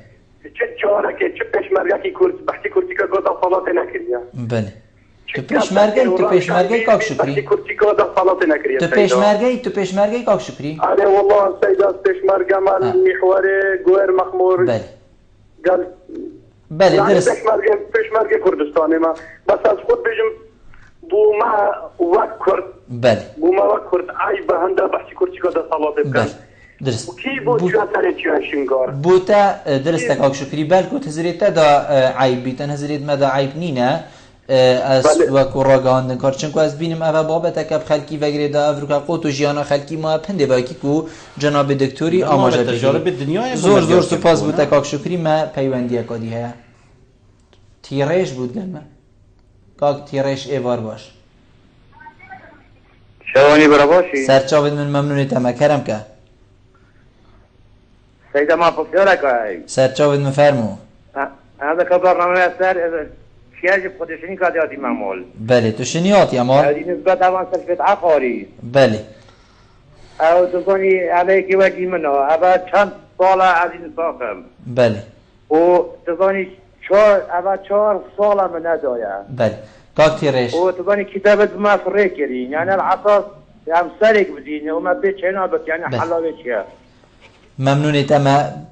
چه جاره که چه پشمرگه که بحثی کرتیکا دا صلات نکریه بله تو پیشمرگه کاک شکری تو پیشمرگه کاک شکری آره والله سیدا پیشمرگه من محور گوهر مخمور بله بله درست پیشمرگه کردستانی ما بس از خود بجم بو ما وقت کرد بله بو ما وقت کرد ای به هنده بحثی کرتیکا دا صلاة بکن درست کی بود چه سر چه شنگار بوتا درست کاک شکری بلکو تزریت دا عیب بیتن هزریت ما دا عیب نینه از وکو راگاندن کار چنکو از بینیم اوه بابت اکب خلکی وگره دا افریقا قوت و جیانا خلکی ما پنده باکی کو جناب دکتوری آماجه بگیری زور سپاس بود کاک شکری ما پیوندی اکادی هیا تیرش بود گل من کاک تیرش ایوار باش شوانی برا باشی سرچاوید من ممنونی تمه کرم که سیده ما پسیاره که سرچاوید من فرمو هذا كبرنا من السار كاجب خدشني كادياتي معمول بله تو شنیات یا مال هذه نسبة طبعا سلفة عقاري بله او تظني عليك وجهي منه ابا كم صالة هذه نصافم بله وتظني شهر ابا 4 صالة من هدايا بله كاكتي ريش وتظني كتابة ما فريكرين يعني العطاس يعني سرق بدين وما بيتش هنا بك يعني حلالك ممنونیت اما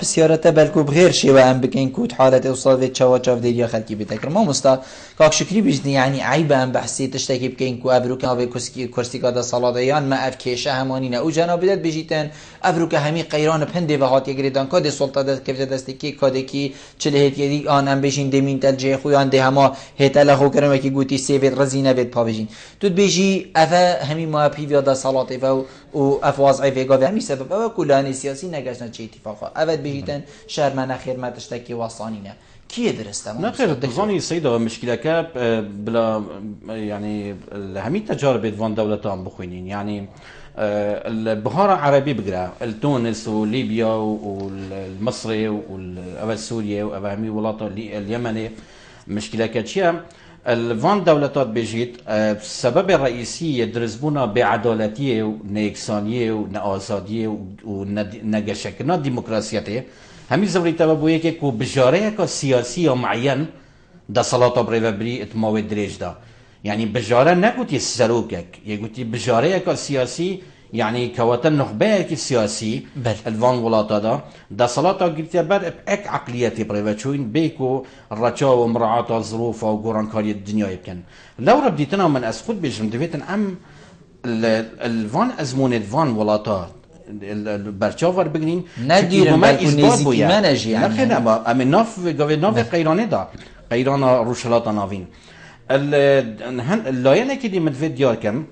بسیارت بلکو بغیر شیوه هم بکن کود حالت اصلاوی چاوا چاو دیریا خلکی بیتکر ما مستا کاک شکری بجدی یعنی عیب هم بحثی تشتکی بکن کو ابروکه ها به کرسی کادا سالادیان ما اف کشه همانی نه او جنا بدد بجیتن ابروکه همی قیران پنده و هات یگریدان کاد سلطه دست کفت دستی که کاده کی چله هیت یدی آن هم بجین دمین تل جه خویان ده هما هیت لخو کرمه که گوتی سیوید رزینه بید پا بجین تو بجی افا همی ما پیویا دا سالاتی و افواز عیفه همی سبب او کلانی سیاسی نگشتن چه اتفاقا اول بجیتن شرمانه خیر ما تشتکی واسانینه کیه درسته لا خير دخاني سيدة مشكلة كاب بلا يعني همي تجارب فان دولتان بخوينين يعني البهارة عربي بقرا التونس وليبيا والمصري والسوريا وأبامي ولاطة اليمني مشكلة كاتشيا الفان دولتات بيجيت السبب الرئيسي يدرسبونا بعدالتية ونيكسانية ونآزادية ونجشكنا ديمقراطية همي زوري تبابويه كي كو بجاريه كو سياسية معين دا صلاة بريفابري اتماوي دريج دا يعني بجاره نقوتي سروكك يقولي بجاريه كو سياسي يعني كواتن نخبه كي سياسي الفان ولاتا دا صلاة قلت بر اك عقليتي بريفاتشوين بيكو الرجاء ومراعاة الظروف وقران كاري الدنيا يمكن لو رديتنا من اسخد بيجم دفيتن ام الفان ازمون الفان ولاتا برچاور بگرین ندیرم بلکه نیزیکی منجی يعني نخير اما امن ناف قيرانه دا قيران روشلات ناوين اللاينه كدي مدفيد ديار كم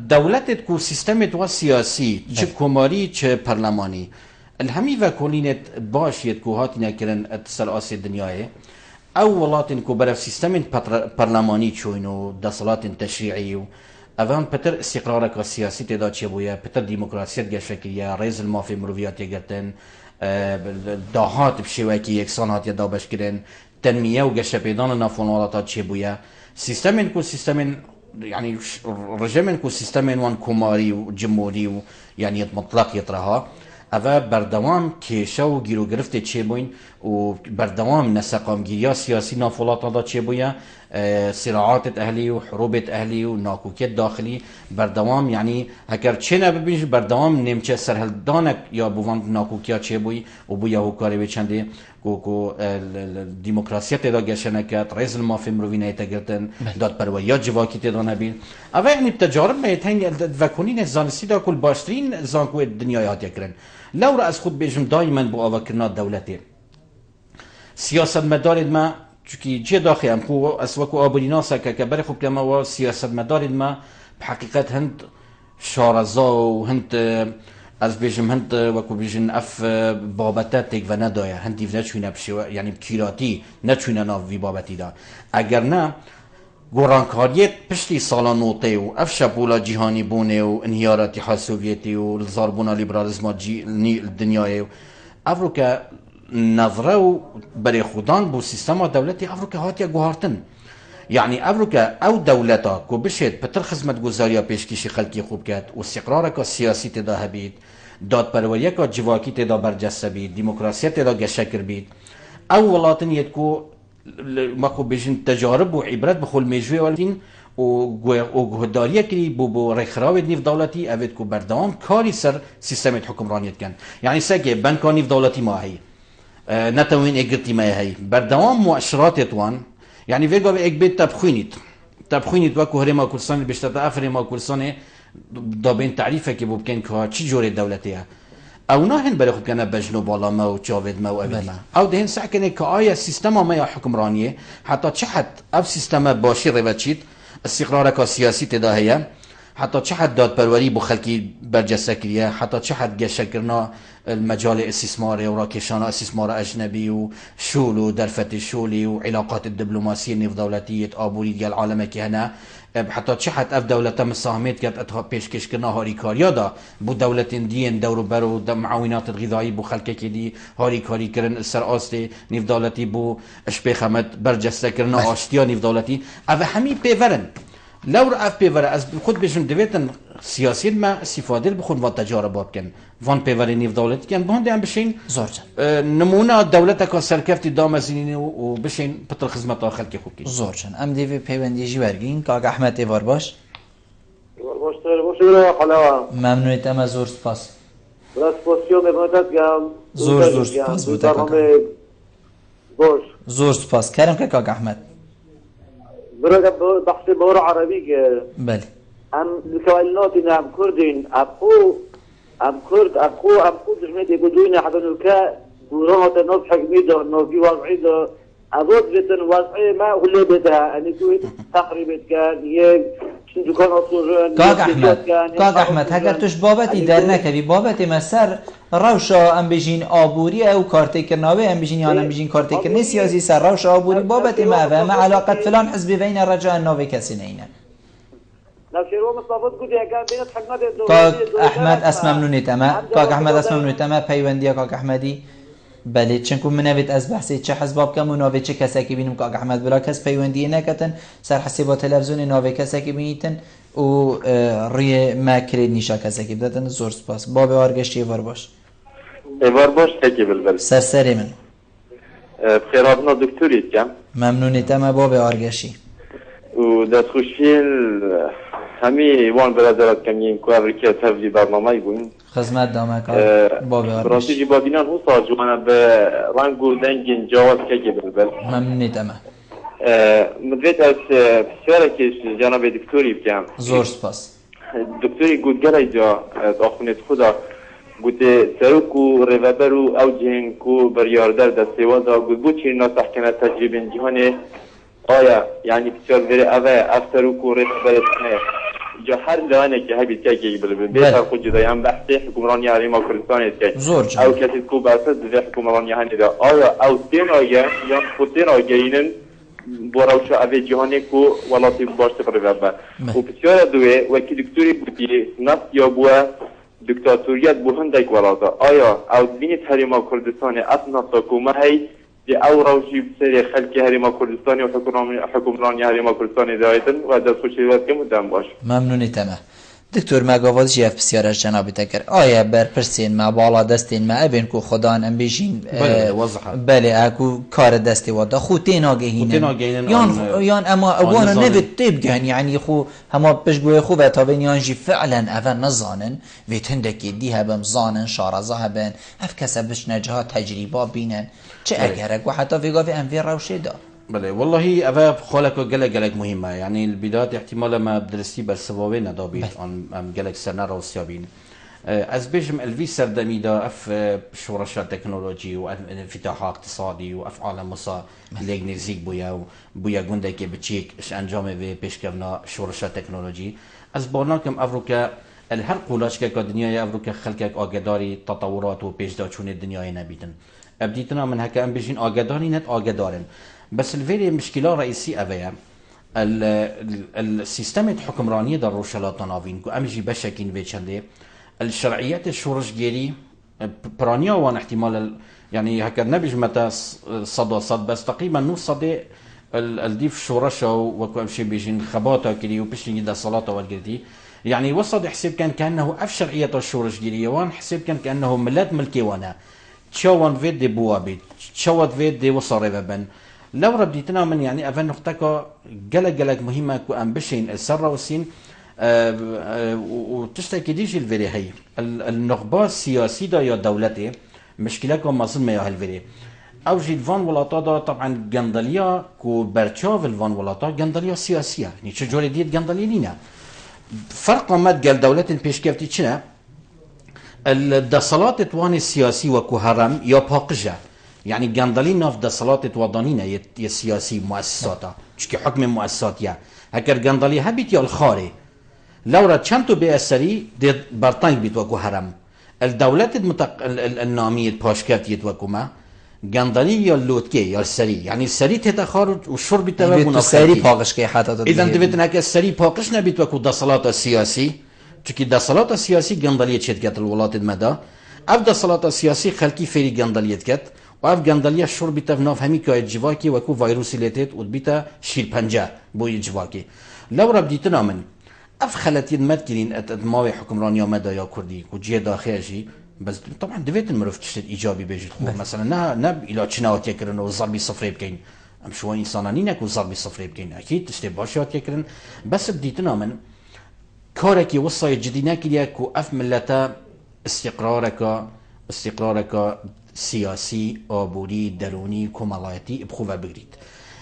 دولت کو سیستمت و سیاسی چه کماری چه پرلمانی الهمی و کلینت باشید کو هاتی نکرن اتصال آسی دنیای او ولاتن کو برف سیستم پرلمانی چوینو دستالات تشریعی و اوان پتر استقرارك السياسي تدا چه بويا پتر ديمقراطيات گشكيا رئيس المافي مروفيات يگرتن داهات بشيوكي يكسان هات يدا بشكرن تنمية و گش پیدان نافونالات چه بويا سيستمن کو سيستمن يعني رجمن کو سيستمن وان كوماري و جمهوري و يعني مطلق يطرها اوه بردوام کیشه و گیرو گرفته چه بوین و بردوام نسقامگیری سیاسی نافولاتا دا چه بویا صراعات اهلی و حروبت اهلی و ناکوکیت داخلی بردوام یعنی اگر چه نببینش بردوام نمچه سرهلدانک یا بوان ناکوکیا چه بوی و بویا هوکاری بچنده کو دیموکراسیت دا گشنکت رئیس المافی مروینه تگرتن داد پروریات جواکی تدا نبین اوه یعنی تجارب میتن وکنین زانستی دا کل باشترین زانکو دنیای هات یکرن لو رأس خود بيجم دائما بو أفكرنا دولتي سياسة مدارد ما چونكي جي داخل هم كو أسوكو أبولي ناسا كبري خوب كما هو سياسة مدارد ما بحقيقة هند شارزا وهند از بيجم هند وكو بيجن اف بابتات تيك ونادايا هند يف نتشوينا بشيوه يعني بكيراتي نتشوينا ناف في بابتي دا اگر نه گورانکاریت پشتی سالا نوته و افشا بولا جهانی بونه و انهیارات حاسوویتی و زاربونا لیبرالیزما دنیای افروکا نظره و برای خودان بو سیستما دولتی افروکا هاتیا گوهارتن يعني افروكا او دولتا كو بشد بتر خدمت گزاريا پیشکشی خلقی خوب کرد و استقرارك سیاسی تدا هبید داد پروریک جواکی تدا برجسته بید ديمقراطية تدا گشکر بید او ولاتن يدكو ماكو بيجن تجارب وعبرات بخول ميجوي والدين وهداريه كري بو رخراوي نيف دولتي افيد كو بردوام كاري سر سيستم حكمرانيت كان يعني ساكي بنكا نيف دولتي ما هي نتوين اجرتي ما هي بردوام مؤشرات يتوان يعني فيجو اك بيت تبخوينيت وكو هريما كل سنه بيشتا افريما كل سنه دابين تعريفك بو بكن كا تشي جوري دولتيه او ناهن برخو كنا بجنو بالا ما و جاوید ما و ابد ما او دهن سعی کنه که آیا سیستم ما یا حکمرانیه حتی چه حد اف سیستم باشی روچید استقرار که سیاسی تداهیه حتى چه حد دادپروری بو خلکی برجسته کریه، حتى چه حد گشکرنا المجال استثماري وراكشان استثمار اجنبي وشول ودرفه الشولي وعلاقات الدبلوماسيه النيف دولتيه ابوري ديال العالم كي هنا حتى تشي حد اف دولته مساهمات كانت اتها بيشكش كنا هاري كاريا دا بو دولتين دين دورو برو معاونات الغذائيه بو خلكه كي دي هاري كاري كرن السر استي نيف دولتي بو اشبيخمت برجسته كرنا اشتيا نيف دولتي اف همي بيفرن لو اف بيفر از خود بشن دويتن سياسي ما استفاده بخون و تجارب كان وان بيفر نيف دولتي كان بهند ام بشين زورجن نمونه دولتك سركفتي دامزين وبشين بطل خدمات خلكي خوكي زورجن ام دي في بيوندي جوارگين كاك احمد ايوار باش ممنونیت اما زور سپاس زور سپاس بوده کاکا زور سپاس کرم که کاک احمد برای بحث بور عربی که بله ام الكوالنات ام كردين ام كرد جمعية يقولون حتى نلقى برامة نوب حكمي ده نوبي وضعي ده أبوت بيتن وضعي ما هو اللي بدها أن يكون تقريبا كان شنو كان أصور كاك أحمد هكذا توش بابتي درنا كبي بابتي مسر روشا ام بيجين آبوري أو كارتي كرناوي ام بيجين يعني ام بيجين كارتي كرني سياسي سر روشا آبوري بابتي ما فهم علاقة فلان حزب بين الرجاء النوبي كسينينا كاك احمد اسم ممنونی تما كاك احمد اسم ممنونی تما پیوندی كاك احمدی بله چنکو منویت از بحثی چه حزباب کم و ناوی چه کسی که بینم كاك احمد بلا کس پیوندی نکتن سر حساب تلویزیون ناوی کسی که بینیتن و روی مکرید نیشا کسی که بدن زور سپاس باب آرگشتی ایوار باش تکی بلبل سرسری من بخیراتنا دکتوریت کم ممنونی تما باب آرگشتی و دست خوشیل همي وان برادرات كمين كواركيا تفجي برنامج بوين خدمت دامك بابي آرش براسي جبادينان هو صاجوانا برانقو دنجين جواز كي بالبل ممنوني تمام مدريت از سوالكيش جناب دكتوري بكام زور سپاس دكتوري قد قرأي جا تأخونت خدا قد سروكو ريفابرو او جهنكو برياردر دستيوادا قد بوچي ناسح كنا تجريبين جهاني آیا یعنی بسیار وری اوه افتروکو ريفابرتنه جا هر لانه که هبی تاکی بلبن بیتر خود جدای هم بحثی حکمرانی حریما کردستان است که او کسی کو بحثت دوی حکمرانی هنی دا آیا او تین آگه یا خودتین آگه اینن براوشو اوه جهانی کو ولاتی باشت ريفابر و بسیار دوی وکی دکتوری بودی نفت یا بوه دکتاتوریت بو هندک ولاتا آیا او دینی حریما کردستان اصنا تاکومه هی او روشی بسری خلکی هریما کردستانی و حکمرانی هریما کردستانی دایتن و دست خوشیوات که مدام باش ممنونی تمام دکتور مگاواز جیف بسیار از جنابی تکر آیا بر پرسین ما بالا دستین ما ابین کو خدان ام بیشین بله اكو کار دستی ودا خو تیناگهینن یان اما اوانا نوید تبگن یعنی خو هما بشگوی خو و تابین یانجی فعلا اول نزانن ویت هندکی دی هبم زانن شارزا هبن اف کسبش نجها تجریبا بینن چه اگرک و حتی فيقافي ام في روشي دا بله والله أفا خالك وجلك مهمة يعني البداية احتمال ما بدرستي بالسبابين دابين أم جلك سنة روسيابين از بيجم الفي سردمي دا اف شورشة تكنولوجي وانفتاح اقتصادي واف عالم مصا ليج نزيك بويا جوندا كي بتشيك اش انجام في بيشكرنا شورشة تكنولوجي از باناكم افروكا الهر قولاش كدنيا افروكا خلكك اگداري تطورات و بيجدا چون الدنيا نبيتن ابديتنا من هكا ام بيجين اگداري نت اگدارن بس الفيري مشكلة رئيسية أبيا السيستم الحكمرانية در روشلات نافين كو أمجي بشكين بيشنده الشرعيات الشورش جيري برانيا وان احتمال يعني هكا نبيج متى صد بس تقريبا نص صد الديف شورشة وكو أمشي بيجين خباتا كري وبشتين دا صلاة والجردي يعني وصد حسب كأنه أف شرعية الشورش جيري وان حسب كأنه ملات ملكي وانا تشاوان فيد دي بوابي تشاوات فيد دي وصاري ببن لو رديتنا من يعني أفن نختكا جلك مهمة كو أمبشين السرة والسين وتشتكي ديش الفيري هي النخبة السياسية دا يا دولتي مشكلة مظلمة يا هالفيري أو جيد فان ولاتا دا طبعا جندليا كو برشاف الفان ولاتا جندليا سياسية يعني شجوري ديت جندليا لينا فرق ما تقال دولة بيش كيف تيشنا الدصلات تواني السياسي وكو هرم يا باقجة يعني جندلين ناف دصلات وطنية يا سياسي مؤسساتها شكي حكم مؤسسات يا هكر جندلي هبيت يا الخاري لورا چند تو به اثری دي برطانك بيت وكو هرم الدولات النامية باشكات يتوكو ما قندلي يا اللوتكي يا السري يعني السري تتخارج والشرب تبع السري باقش كي حتى اذا دبيتنا السري باقش نبيت وكو دصلات السياسي چونكي دصلات السياسي قندلية شركات الولايات المدى اف دصلات السياسي خلقي فيري قندلية كات واف قندلية الشرب تفناف همي كاي جواكي وكو فيروسي ليتت ودبيتا شير بنجا بوي جواكي لو ربديتنا من اف خلتين مدكرين اتماوي حكمرانيا مدى يا كردي وجيه داخلي بس طبعا دفيت المرف تشتت ايجابي بيجي مثلا نب الى تشناوت يكرن وضربي صفر بكين ام شو انسانانينك وضربي صفر بكين اكيد تشتي باشات يكرن بس بديتنا من كاركي وصاي جدينك ياكو اف ملتا استقرارك سياسي ابوري دروني كمالاتي بخوفا بغريت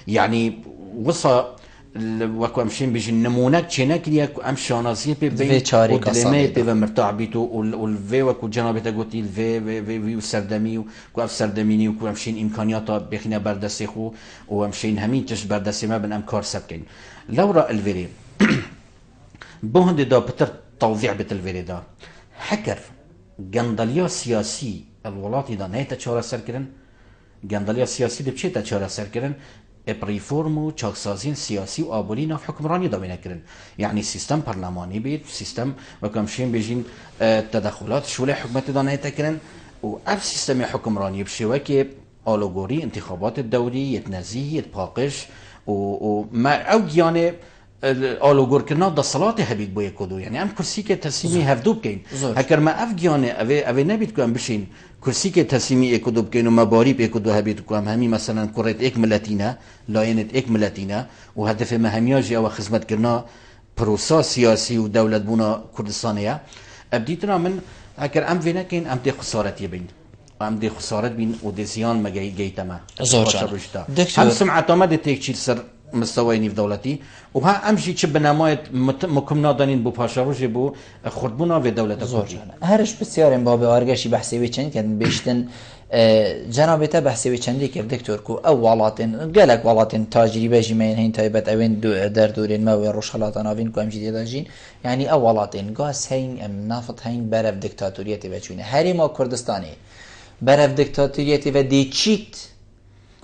يعني وصا وكو امشين بيجي نمونك تشينك ليك ام شانازيه بين ودلمه بي مرتاع بيتو والفي وكو جنابته قلتي الفي وسردمي وكو اف سردميني وكو امشين امكانيات بخينا بردسي خو وامشين همين تش بردسي ما بن امكار سبكين لورا الفيري بوهند دا بتر توضيح بالفيري دا حكر قندليا سياسي الولايات دا نيتا تشارة سركرن قندليا سياسي دي بشيتا تشارة سركرن بريفورمو چاكسازين سياسي و آبولي ناف حكمراني دامينا كرن يعني سيستم برلماني بيت سيستم وكمشين بيجين تدخلات شولي حكومة دانيتا كرن و اف سيستم حكمراني بشواكي آلوغوري انتخابات الدولي يتنزيه يتباقش و ما او يعني آلوغور كرنا دا صلاة هبيت بويا كودو يعني ام كرسي كي تسيمي هفدو بكين هكر ما اف جاني اوه نبيت كو ام بشين كرسي كي تسيمي اكودو بكين وما باريب اكودو هبيت كو ام همي مثلا كريت اك ملتينا لاينت اك ملتينا وهدف ما همياجي او خدمت كرنا بروسا سياسي و دولت بونا كردستانيا ابديتنا من هكر ام فينا كين ام دي خسارت يبين ام دي خسارت بين و دي زيان ما جيتما هم سمعتا ما دي تيكشيل سر مستوى نيف دولتي وها امشي تشب بنمايت مكمنا دانين بو باشاروجي بو خردبونا في دولة كردي هرش بسيارين بابي ارغشي بحثي ويچن كان بيشتن جنابته بحثي ويچندي كيف دكتور كو او ولاتن قالك ولاتن تاجربه جمعين هين تايبت اوين در دورين ما وروشالات نافين كو امشي داجين يعني او ولاتن غاس هين ام نافط هين برف ديكتاتوريتي بچونه هريما كردستاني برف ديكتاتوريتي و ديچيت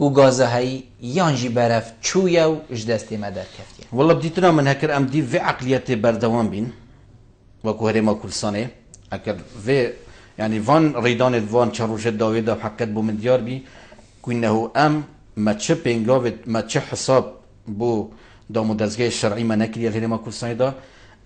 کو گازه هایی یانجی برف چویا و اجدستی ما در کفتیه والله بديتنا من هكر ام دي في عقليات بردوام بين وكو هريما كلسانه هكر في يعني فان ريدان فان شروج داوود حقت بو من ديار بي كونه ام ما تشبينغوت ما تش حساب بو دا مدزگه الشرعي ما نكري هريما كلسانه دا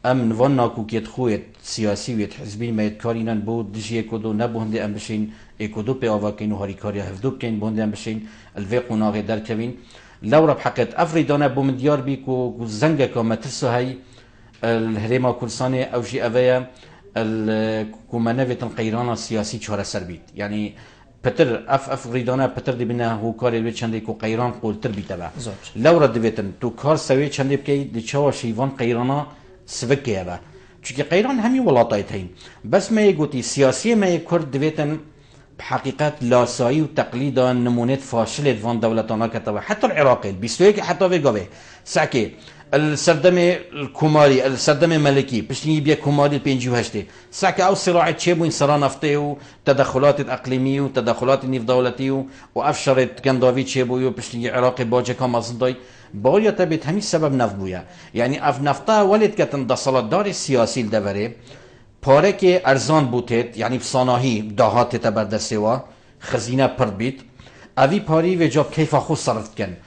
ام نوان ناكو كيت خويت سياسي ويت حزبي ما يتكارينن بو دجي كودو نبو هندي ام بشين ايكودو بي اوفاكين و هاريكاريا هفدو كين بو هندي ام بشين الفيق وناغي در كوين لو رب حقت افريدانا بو من ديار بي كو زنگه كو ما ترسو هاي الهريما كلساني او جي اويا كو منافت القيران السياسي چهار سر بيت يعني بتر افريدانا بتر دي بنا هو كاري وي چندي كو قيران قولتر بيتبع لو رد بيتن تو كار سوي چندي بكي دي چوا شيوان قيرانا سفكيه با چونكي قيران همي ولاطايت هين بس ما يقولي سياسية ما يكرد دويتن بحقيقة لاسایی و تقليد نمونات فاشلة فان دولتانا كتبه حتى العراقي بيستويك حتى في قوي ساكي السردم الكوماري السردم ملكي بشتني بيا كوماري بينجي وهشتي ساكي او صراع تشيبو انصرا نفطي وتدخلات الاقليمية وتدخلات النيف دولتي وافشرت كندافي تشيبو بشتني عراقي باجا كامازنداي باويا تبت همي السبب نفبويا يعني اف نفطا ولد كتن دصلات دار السياسي الدبري پاره که ارزان بوتید یعنی بصاناهی دهات تبردسته و خزینه پرد بید اوی پاری و جاب کیف خود صرفت کن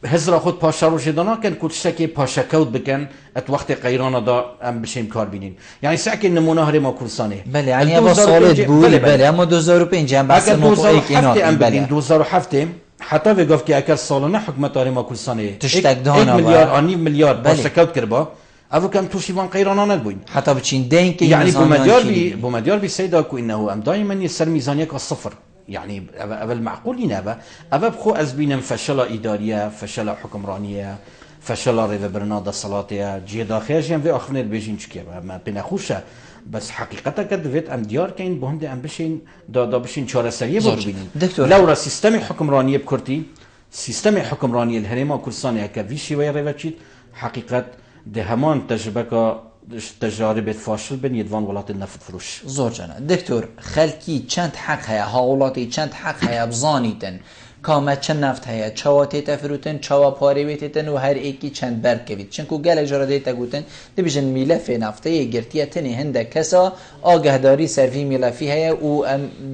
هزر خود پاشا رو جدانا کن کتشتا که پاشا کود بکن ات وقت قیران دا هم بشیم کار بینین یعنی سعی نمونه هر ما کلسانه بله یعنی اما سالت بولی بله اما 2005 هم بحث نوتو ایک اینا بله 2007 حتی و گفت که اگر سالانه حکمت هر ما کلسانه تشتک دهانا 1 میلیارد آنی میلیارد پاشا کود کربا او كم توشيفان قيرانان البوين حتى بتشين دين كي يعني بومديار بي سيدا كو انه ام دائما يسر ميزانيك الصفر يعني اول معقول ينابا ابا بخو ازبين فشل اداريه فشل حكمرانيه فشل ريف برنادا صلاتيه جي داخلش في اخرين بيجين چكي ما بنخوشه بس حقيقتا كدفيت ام ديار كاين بهم دي ام بشين دا بشين چاره سريه ببينين لو را سيستم حكمرانيه بكرتي سيستم حكمرانيه الهريما كردستان هكا في شي وي ريفاتشيت حقيقت ده همان تجربه تجارب فاشل بن يدوان ولات النفط فروش زور جانا دكتور خلکی چند حق هيا هاولاتی چند حق هيا بزانیتن کامه چند نفت هيا چواتی تفروتن چوا پاری بیتن و هر ایکی چند برگ کوید چنکو گل اجاره دیتا گوتن دبیجن میلف نفته گرتیه تنی هنده کسا آگهداری سروی میلفی هيا و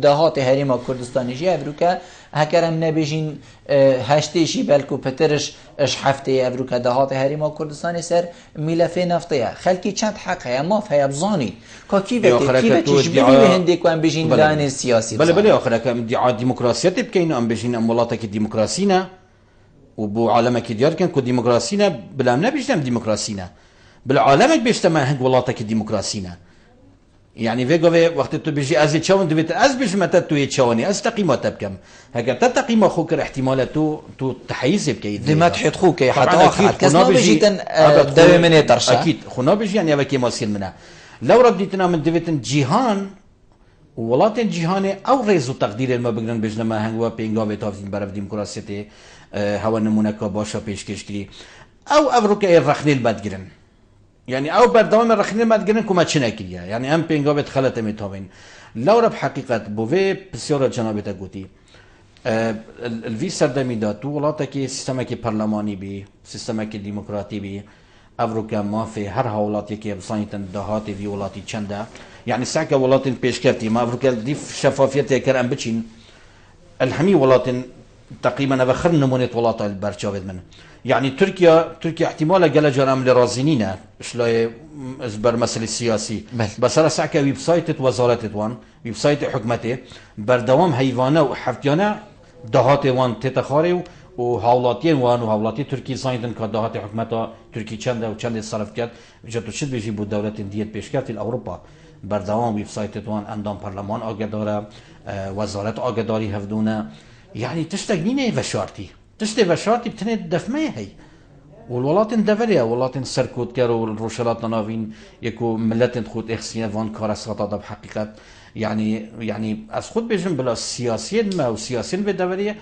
دهات هریما کردستانیشی افروکه هکرم نبیجین هشتیشی بلکو پترش اش هفته افروکه دهات هریما کردستانی سر میلفه نفته خلکی چند حق هيا ماف هيا بزانی که کیوه چشبیلی به هنده که هم بیجین لان سیاسی بله آخره که ادعا ديمقراطيات بكين ام بيجين ام ولاتك ديمقراطينا وبو عالمك ديار كان كو ديمقراطينا بلا ما بيجتم ديمقراطينا بالعالمك بيجتم هنگ ولاتك ديمقراطينا يعني فيغو وقت تو بيجي از تشاون دبيت از بيج متى تو يتشاوني از تقيمه بكم هكا تقيمه خوك احتمالات تو تحيز بكي ديما تحيط خوك حتى واحد كسنا بيجي داوي من يترشا اكيد خونا بيجي يعني ابكي ماسين منها لو رديتنا من دبيتن جيهان ولات جهانی او ریز و تقدیر ما بگرن بجنما هنگوا پینگا به تافین برف دیموکراسی هوا نمونه که باشا پیشکش کری او افروکه رخنیل بدگرن يعني او بردوام رخنیل بدگرن کما چنه کریه يعني هم پینگا به خلط میتابین لورا بحقیقت بوه بسیار جنابتا گوتی الوی سردمی داد تو ولاتا که سیستما که پرلمانی بی سیستما که دیموکراتی بی افروکا ما في هر هولاتي كي بصايتن دهاتي في ولاتي چندا يعني ساكا ولاتن بيشكرتي ما افروكا ديف شفافيتي كرم بچين الحمي ولاتن تقريبا بخر نمونه ولاتا البرچاود من يعني تركيا احتمال قال جرام لرازينينا شلاي ازبر مسألة سياسي بس انا ساكا ويب سايت وزارة وان ويب سايت حكمتي بردوام هيوانا وحفتيانا دهاتي وان تتخاري و هاولاتین وان و هاولاتی ترکی زایدن که دهات حکومت ترکی چند صرف کرد جاتو شد بیشی بود دولت دیت پیش کرد این اروپا بردوام ویب سایت وان اندام پارلمان آگداره وزارت آگداری هفدونه يعني تشتغنينه وشارتي بتنه دفمه هي والولاتن دفريا ولاتن سركوت كارو الروشلات نافين يكو ملتن خود اخسيا وان كارساتا ده بحقيقة يعني از خود بيجن بلا سياسيين ما وسياسيين بدفريا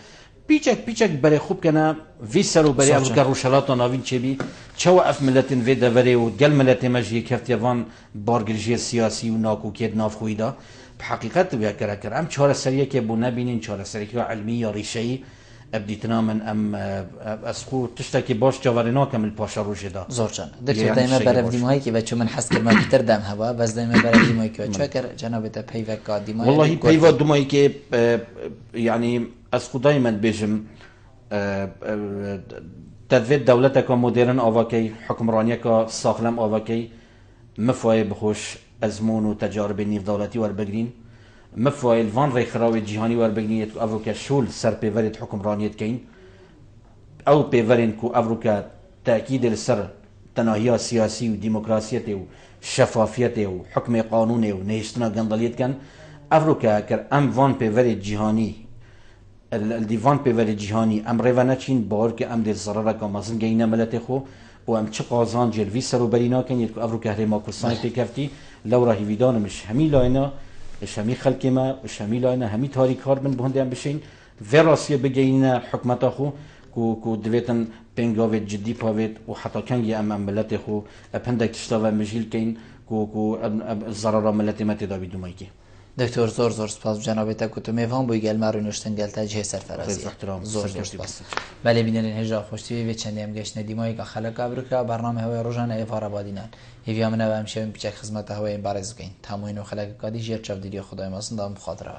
پیچک برای خوب کنه ویسر و برای افکار روشلات ناوین چه بی چه اف ملتن وی دوره و گل ملت مجی کفتیوان بارگرجی سیاسی و ناکوکیت ناف خویدا به حقیقت وی کرد ام چهار سریه که بو نبینین چهار سریه که علمی یا ریشه‌ای ابدیتنا من ام از خو تشتکی باش جوارنا کامل پاشا روشه دا زورچان دکتر دائما برای دیمایی که بچه من حس کردم بیشتر دم هوا بس دائما برای دیمایی که چاکر جناب تا پیوک کا دیمایی والله پیوک دیمایی که يعني از خدای من بيجم تدوید دولتك مدرن آواکی حکمرانی که ساخلم آواکی مفای بخوش ازمون و تجارب نیف دولتی ور بگرین مفای الوان ری خراوی جهانی ور بگرین که آواکی شول سر پیورید حکمرانیت کین او پیورین که آواکی تأکید السر تناهی سیاسی و ديمقراطية و شفافیت و حکم قانونی و نهشتنا گندالیت کن آواکی کر ام وان پیورید جهانی الديوان بيفري جهاني ام ريفانا چين بار که ام دل ضرر که مازن گینه ملت خو و ام چه قازان جلوی سر و برینا کن یک افرو که ما کسان پیکفتی لو راهی ویدان مش همی لاینا مش همی خلق ما مش همی لاینا همی تاریکار من بهنده ام بشین وراسیه بگینه حکمت خو کو دویتن پنگاوی جدی پاوید و حتی کنگی ام ملت خو پندک تشتاوه مجیل کن کو ضرر ملت ما تداوی دومایی که دکتر زور سپاس جناب تا کتو میوان بوی گل مارو نوشتن گل تجه سرفرازی زور سپاس بله بینن هجا خوشتی و چندی هم گشت ندیمایی که خلق ابرکا برنامه هوای روزانه ایفار آبادینان هیویا من و همشه پیچ خدمت هوای بارز کین تموین و خلق کادی جر چاودیری خدای ماسن دام خاطره